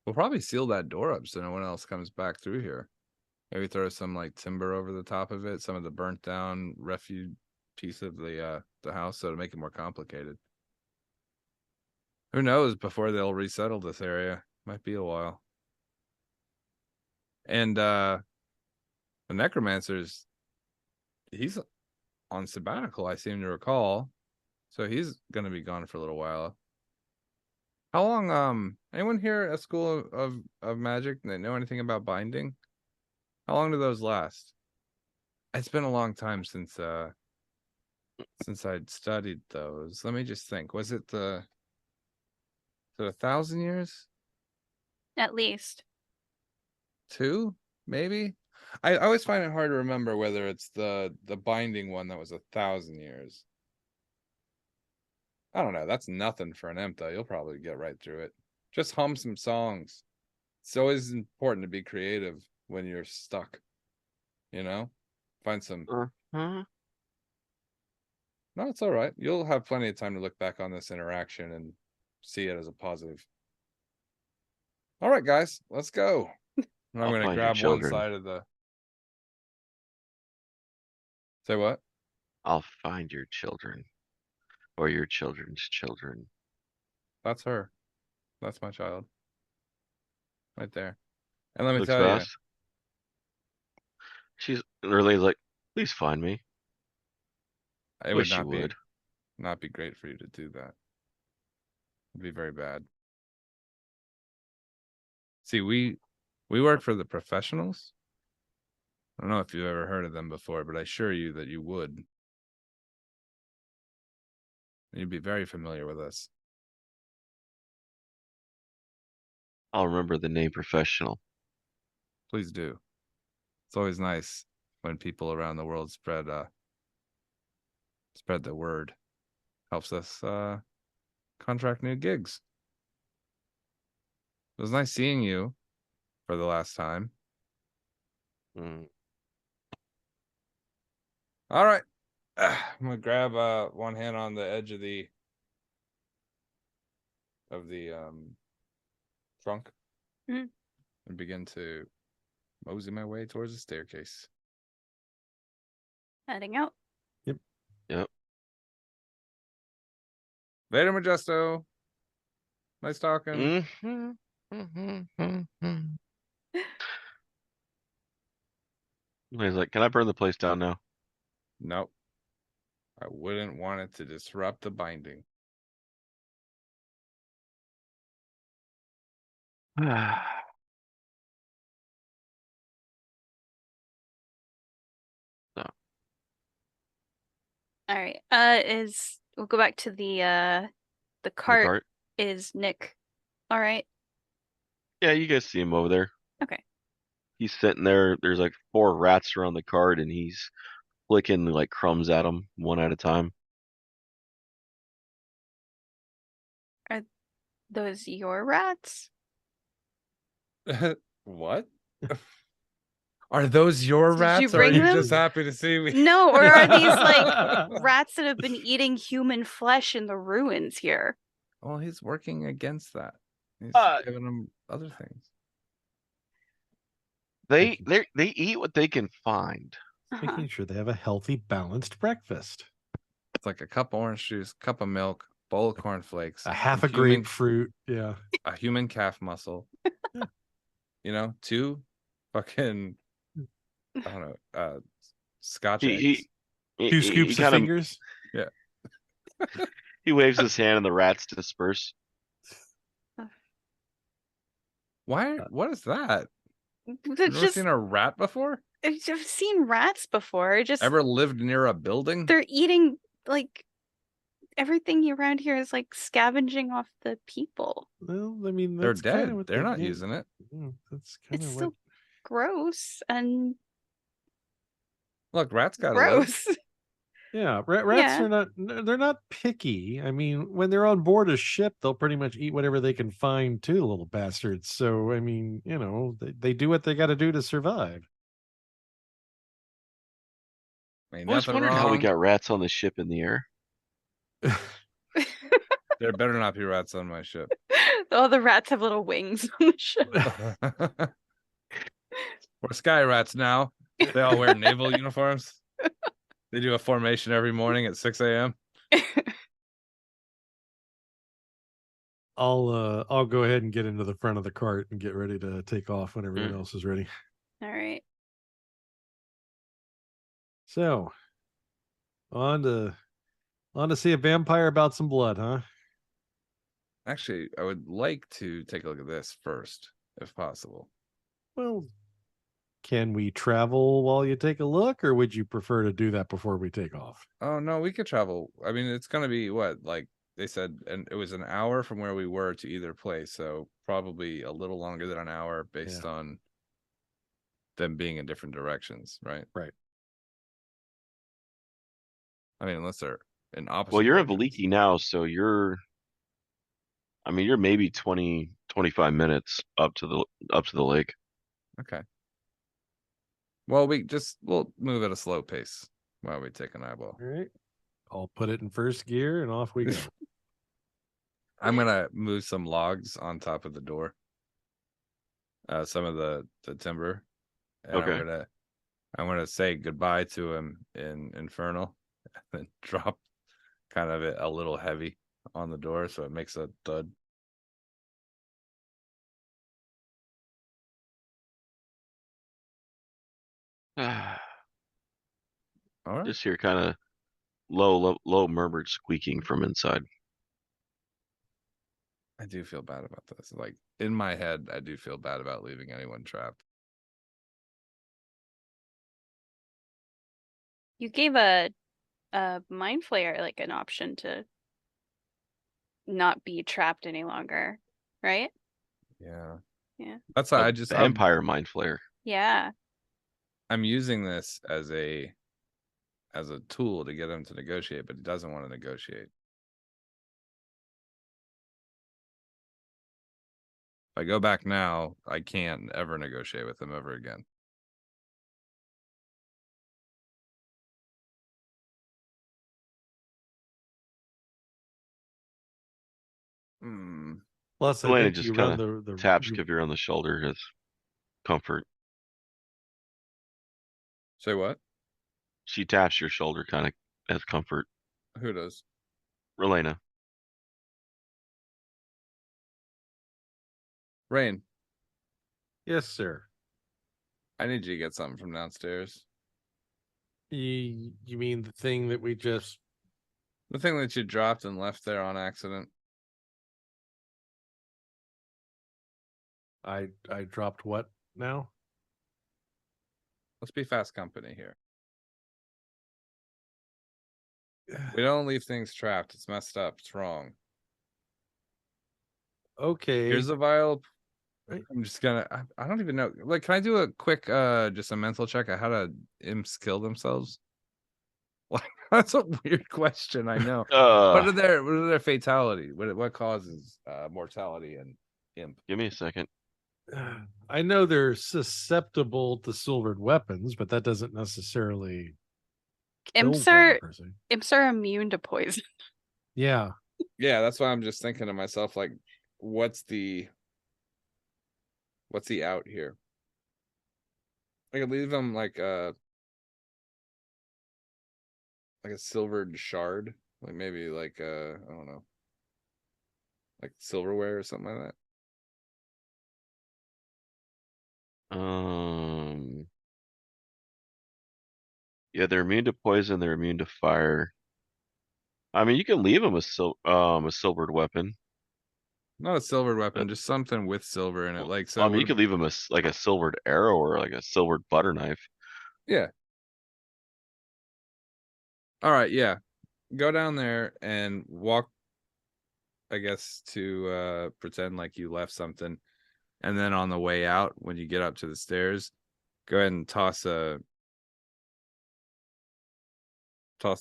We'll probably seal that door up so no one else comes back through here. Maybe throw some like timber over the top of it, some of the burnt down refuge piece of the house, so to make it more complicated. Who knows before they'll resettle this area? Might be a while. And the necromancer's he's on sabbatical, I seem to recall. So he's gonna be gone for a little while. How long anyone here at School of Magic that know anything about binding? How long do those last? It's been a long time since I'd studied those. Let me just think. Was it 1,000 years? At least. 2, maybe? I always find it hard to remember whether it's the binding one that was 1,000 years. I don't know. That's nothing for an imp, though. You'll probably get right through it. Just hum some songs. It's always important to be creative when you're stuck. You know? Find some. Uh-huh. No, it's all right. You'll have plenty of time to look back on this interaction and see it as a positive. All right, guys, let's go. And I'm I'll going to find your grab one children. side of the. Say what? I'll find your children. Or your children's children. That's her. That's my child. Right there. And let me Looks tell you, fast. She's really like, please find me. it would Wish you not would. be great for you to do that. It'd be very bad. See, we work for the professionals. I don't know if you've ever heard of them before, but I assure you that you would. You'd be very familiar with us. I'll remember the name professional. Please do. It's always nice when people around the world spread the word. Helps us contract new gigs. It was nice seeing you for the last time. Mm. All right. I'm gonna grab one hand on the edge of the trunk Mhm. and begin to mosey my way towards the staircase. Heading out. Yep. Vader Majesto. Nice talking. Mm-hmm. Mm-hmm. He's like, can I burn the place down now? Nope. I wouldn't want it to disrupt the binding. No. All right. We'll go back to the The cart. cart? Is Nick all right? Yeah, you guys see him over there. Okay. He's sitting there. There's like 4 rats around the cart, and he's flicking like crumbs at them one at a time. Are those your rats? What? Are those your Did rats, you or are bring you them? just happy to see me? No, or are these like rats that have been eating human flesh in the ruins here? Well, he's working against that. He's giving them other things. They eat what they can find. Uh-huh. Making sure they have a healthy, balanced breakfast. It's like a cup of orange juice, cup of milk, bowl of cornflakes, A half some a grapefruit. Yeah. a human calf muscle. You know, 2 fucking I don't know, Scotch eggs. He 2 scoops of kind of fingers. he waves his hand and the rats disperse. Why? What is that? It's You've never just seen a rat before? I've seen rats before. Just Ever lived near a building? they're eating like everything around here is like scavenging off the people. Well, I mean, They're that's kind dead. of what They're not yeah, using it. That's kind It's of still what. gross and Look, rats gotta live. gross. Yeah, rats Yeah. are not. They're not picky. I mean, when they're on board a ship, they'll pretty much eat whatever they can find, too, little bastards. So, I mean, you know, they do what they got to do to survive. Ain't I always nothing wondered how we wrong. got rats on the ship in the air. There better not be rats on my ship. All the rats have little wings on the ship. We're sky rats now. They all wear naval uniforms. They do a formation every morning at 6 a.m. I'll go ahead and get into the front of the cart and get ready to take off when everyone else is ready. All right. So, on to see a vampire about some blood, huh? Actually, I would like to take a look at this first, if possible. Well, can we travel while you take a look, or would you prefer to do that before we take off? Oh no, we could travel. I mean, it's gonna be what, like they said, and it was an hour from where we were to either place, so probably a little longer than an hour based on them being in different directions, right? Right. I mean, unless they're in opposite. Well, you're in directions. Vallaki now, so you're maybe 20, 25 minutes up to the lake. Okay. Well, we'll move at a slow pace while we take an eyeball. All right. I'll put it in first gear and off we go. I'm gonna move some logs on top of the door. Some of the timber. And Okay. I'm gonna say goodbye to him in Infernal and then drop kind of it a little heavy on the door so it makes a thud. All right. Just hear kind of low murmured squeaking from inside. I do feel bad about this. Like in my head, I do feel bad about leaving anyone trapped. You gave a mind flayer like an option to not be trapped any longer, right? Yeah. Yeah. That's why Vampire mind flayer. Yeah. I'm using this as a tool to get him to negotiate, but he doesn't want to negotiate. If I go back now, I can't ever negotiate with him ever again. Plus, I Elena think just you kind run of taps Kavir on the shoulder as comfort. Say what? She taps your shoulder kind of as comfort. Who does? Relena. Rain, Yes, sir. I need you to get something from downstairs. You mean the thing that we just... The thing that you dropped and left there on accident. I dropped what now? Let's be fast company here. We don't leave things trapped. It's messed up. It's wrong. Okay. Here's a vial. I'm just gonna. I don't even know. Like, can I do a quick, just a mental check on how to imps kill themselves? Like, that's a weird question. I know. What are their fatality? What causes mortality and imp? Give me a second. I know they're susceptible to silvered weapons, but that doesn't necessarily kill Imps them are per se. imps are immune to poison. Yeah. Yeah, that's why I'm just thinking to myself, like, what's the out here? I could leave them like a silvered shard, like maybe like I don't know, like silverware or something like that. Yeah, they're immune to poison. They're immune to fire. I mean, you can leave them a silvered weapon. Not a silvered weapon, just something with silver in it. Like, so I mean, you could leave them like a silvered arrow or like a silvered butter knife. Yeah. All right, yeah. Go down there and walk, I guess, to pretend like you left something. And then on the way out, when you get up to the stairs, go ahead and toss the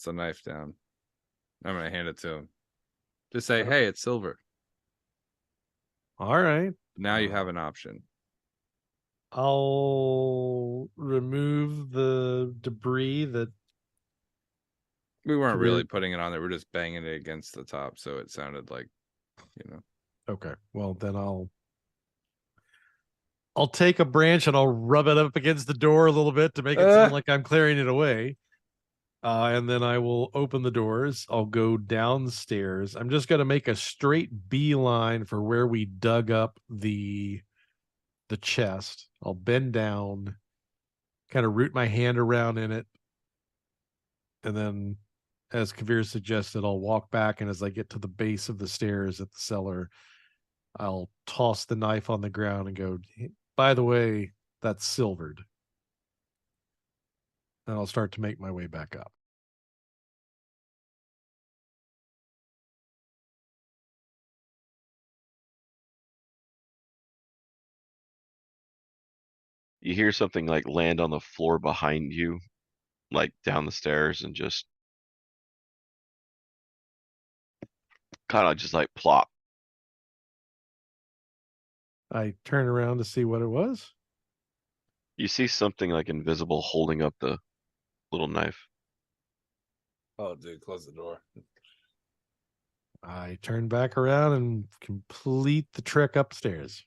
knife down. I'm gonna hand it to him. Just say, hey, it's silver. All right. Now you have an option. I'll remove the debris that We weren't really putting it on there. We're just banging it against the top, so it sounded like, Okay. Well, then I'll take a branch and I'll rub it up against the door a little bit to make it seem like I'm clearing it away. And then I will open the doors. I'll go downstairs. I'm just going to make a straight beeline for where we dug up the chest. I'll bend down, kind of root my hand around in it, and then, as Kavir suggested, I'll walk back. And as I get to the base of the stairs at the cellar, I'll toss the knife on the ground and go, by the way, that's silvered. And I'll start to make my way back up. You hear something like land on the floor behind you, like down the stairs, and just kind of just like plop. I turn around to see what it was. You see something like invisible holding up the little knife. Oh, dude, close the door. I turn back around and complete the trek upstairs.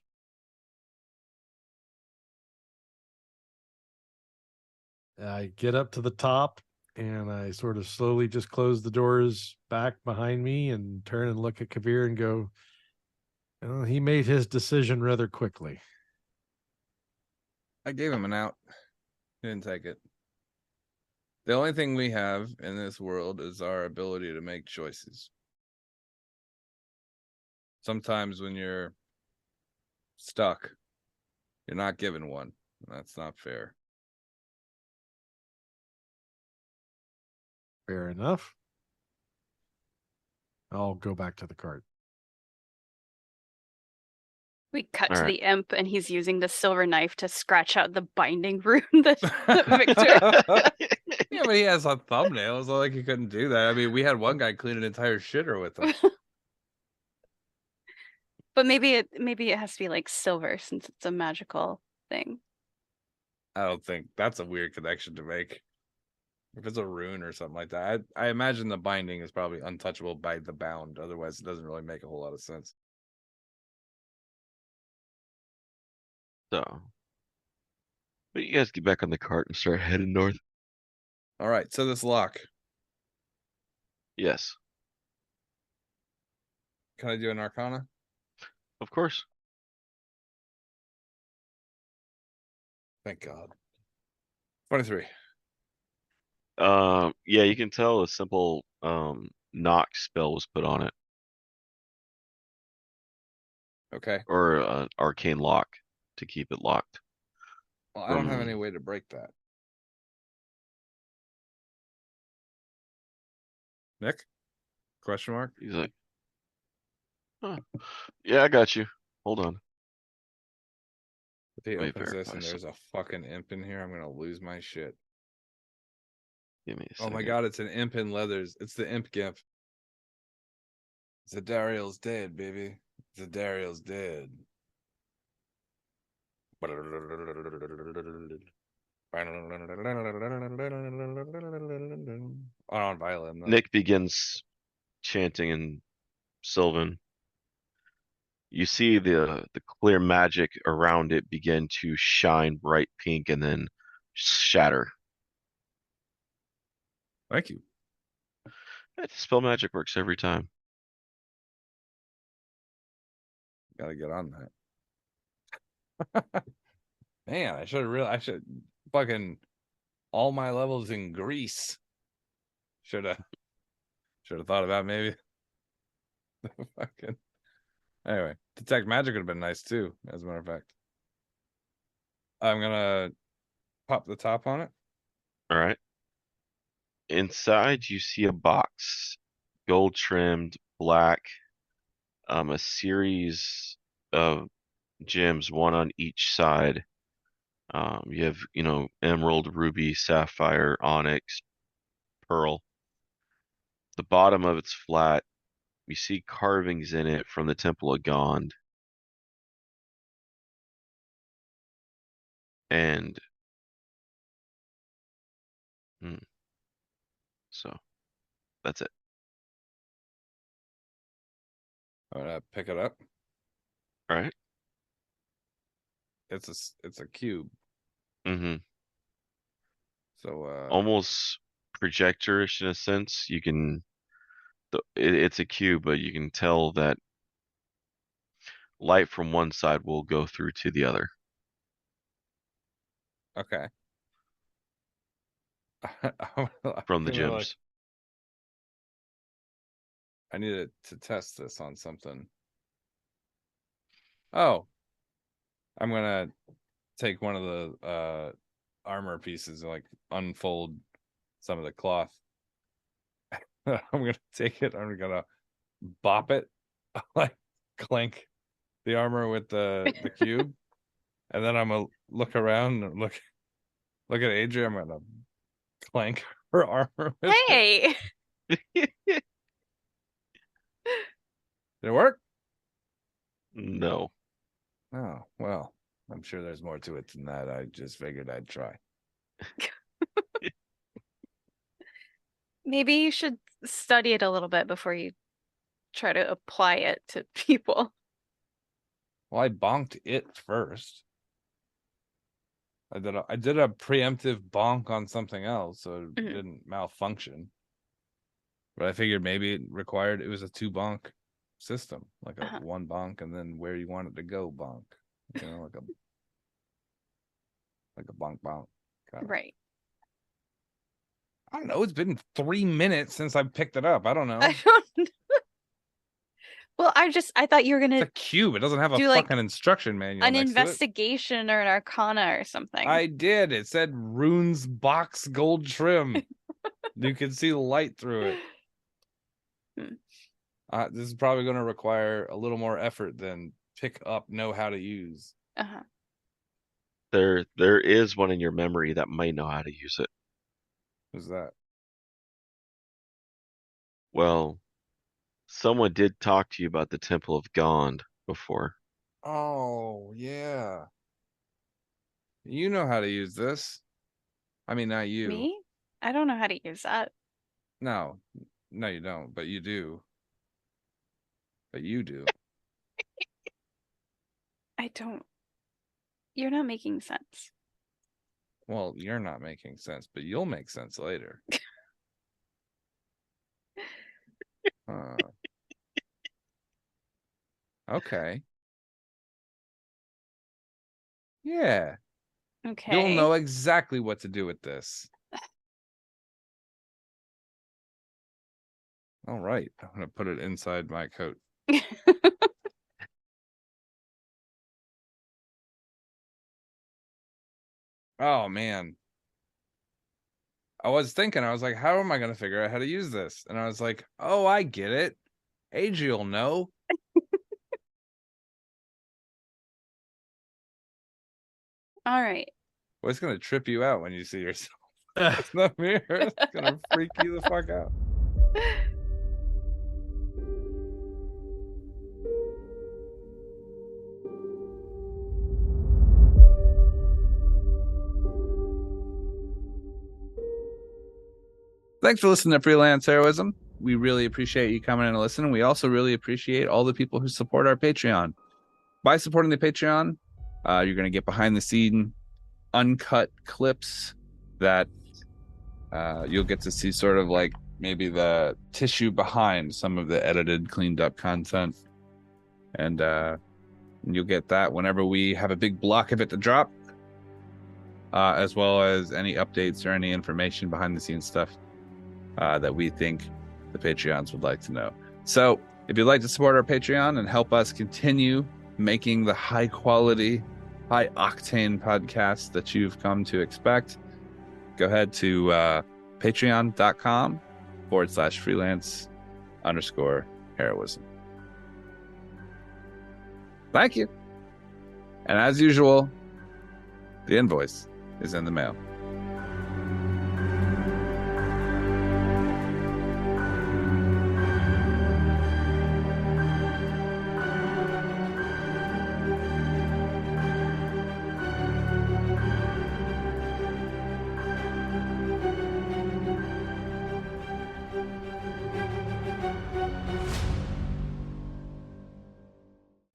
I get up to the top and I sort of slowly just close the doors back behind me and turn and look at Kavir and go, well, he made his decision rather quickly. I gave him an out. He didn't take it. The only thing we have in this world is our ability to make choices. Sometimes when you're stuck, you're not given one. That's not fair. Fair enough. I'll go back to the cart. We cut All to right. the imp, and he's using the silver knife to scratch out the binding rune that Victor. Yeah, but he has a thumbnail. It's not like he couldn't do that. I mean, we had one guy clean an entire shitter with him. But maybe it has to be like silver since it's a magical thing. I don't think that's a weird connection to make. If it's a rune or something like that, I imagine the binding is probably untouchable by the bound. Otherwise, it doesn't really make a whole lot of sense. So, but you guys get back on the cart and start heading north. All right, so this lock. Yes, Can I do an Arcana? of course. Thank God. 23. Yeah, you can tell a simple knock spell was put on it, Okay. or an arcane lock to keep it locked. Well, I don't have any way to break that. Nick? Question mark? He's like, huh. Yeah, I got you. Hold on. If he Let me opens this verify and there's a fucking imp in here, I'm gonna lose my shit. Give me a Oh second. my God, it's an imp in leathers. It's the imp gimp. Zadariel's dead, baby. Zadariel's dead. On violin. Though. Nick begins chanting in Sylvan. You see the clear magic around it begin to shine bright pink and then shatter. Thank you. Spell magic works every time. Gotta get on that. Man, I should fucking all my levels in Greece. Should have thought about maybe. Fucking anyway, detect magic would have been nice too, as a matter of fact. I'm gonna pop the top on it. All right. Inside you see a box, gold trimmed, black, a series of gems, one on each side. You have, emerald, ruby, sapphire, onyx, pearl. The bottom of it's flat. You see carvings in it from the Temple of Gond. And so that's it. I'm gonna pick it up. All right. it's a cube. Mm-hmm. So Almost projectorish in a sense. You can, it's a cube, but you can tell that light from one side will go through to the other. okay. I'm From the gonna, gems. I needed to test this on something. Oh, I'm gonna take one of the armor pieces and like unfold some of the cloth. I'm gonna take it. I'm gonna bop it, like clank the armor with the cube, and then I'm gonna look around and look at Adrian. I'm gonna clank her armor with it. Hey, Did it work? No. Oh well, I'm sure there's more to it than that. I just figured I'd try. maybe you should study it a little bit before you try to apply it to people. Well, I bonked it first. I did a preemptive bonk on something else, so it Mhm. didn't malfunction. But I figured maybe it was a 2 bonk system, like a Uh-huh. 1 bonk and then where you want it to go bonk. You know, like a bonk bonk. Kind of. Right. I don't know. It's been 3 minutes since I picked it up. I don't know. I don't know. Well, I thought you were It's gonna a cube. It doesn't have a do, like, fucking instruction manual an next to it. investigation or an arcana or something. I did. It said runes box gold trim. You can see the light through it. This is probably going to require a little more effort than pick up, know how to use. Uh-huh. There is one in your memory that might know how to use it. Who's that? Well, someone did talk to you about the Temple of Gond before. Oh, yeah. You know how to use this. I mean, not you. Me? I don't know how to use that. No, you don't, but you do. But you do. I don't. You're not making sense. Well, you're not making sense, but you'll make sense later. Okay. Yeah. Okay. You'll know exactly what to do with this. All right. I'm going to put it inside my coat. Oh, man. I was thinking, I was like, how am I going to figure out how to use this? And I was like, oh, I get it. Adriel will know. All right. Well, it's going to trip you out when you see yourself. It's not mirror. It's going to freak you the fuck out. Thanks for listening to Freelance Heroism. We really appreciate you coming in and listening. We also really appreciate all the people who support our Patreon. By supporting the Patreon, you're going to get behind the scene, uncut clips that you'll get to see sort of like maybe the tissue behind some of the edited, cleaned up content. And you'll get that whenever we have a big block of it to drop, as well as any updates or any information behind the scenes stuff that we think the Patreons would like to know. So if you'd like to support our Patreon and help us continue making the high quality, high octane podcast that you've come to expect, go ahead to patreon.com/freelance_heroism. Thank you. And as usual, the invoice is in the mail.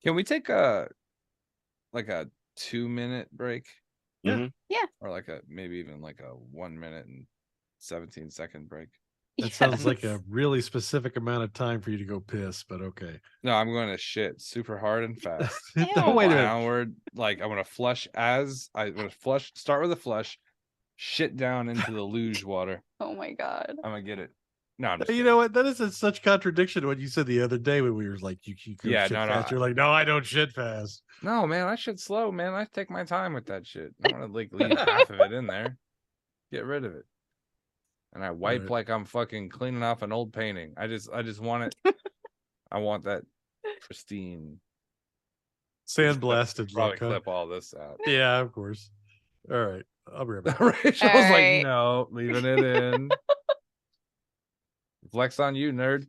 Can we take a 2-minute break, Yeah. Mhm. or like maybe even like a 1 minute and 17-second break. That sounds like Yes. a really specific amount of time for you to go piss, but okay. No, I'm going to shit super hard and fast. Ew. No, wait a minute. Downward, like I'm gonna flush start with a flush, shit down into the luge water. Oh my god. I'm gonna get it. No, I'm just You kidding. know what? That is in such contradiction to what you said the other day when we were like, you go Yeah, shit no, fast. You're like, no, I don't shit fast. No, man, I shit slow, man. I take my time with that shit. I don't want to like leave half of it in there. Get rid of it. And I wipe Right. like I'm fucking cleaning off an old painting. I just want it. I want that pristine. Sandblasted Probably look. Huh? clip all this out. Yeah, of course. All right. I'll be right back. Rachel's All like, right. no, leaving it in. Flex on you, nerd.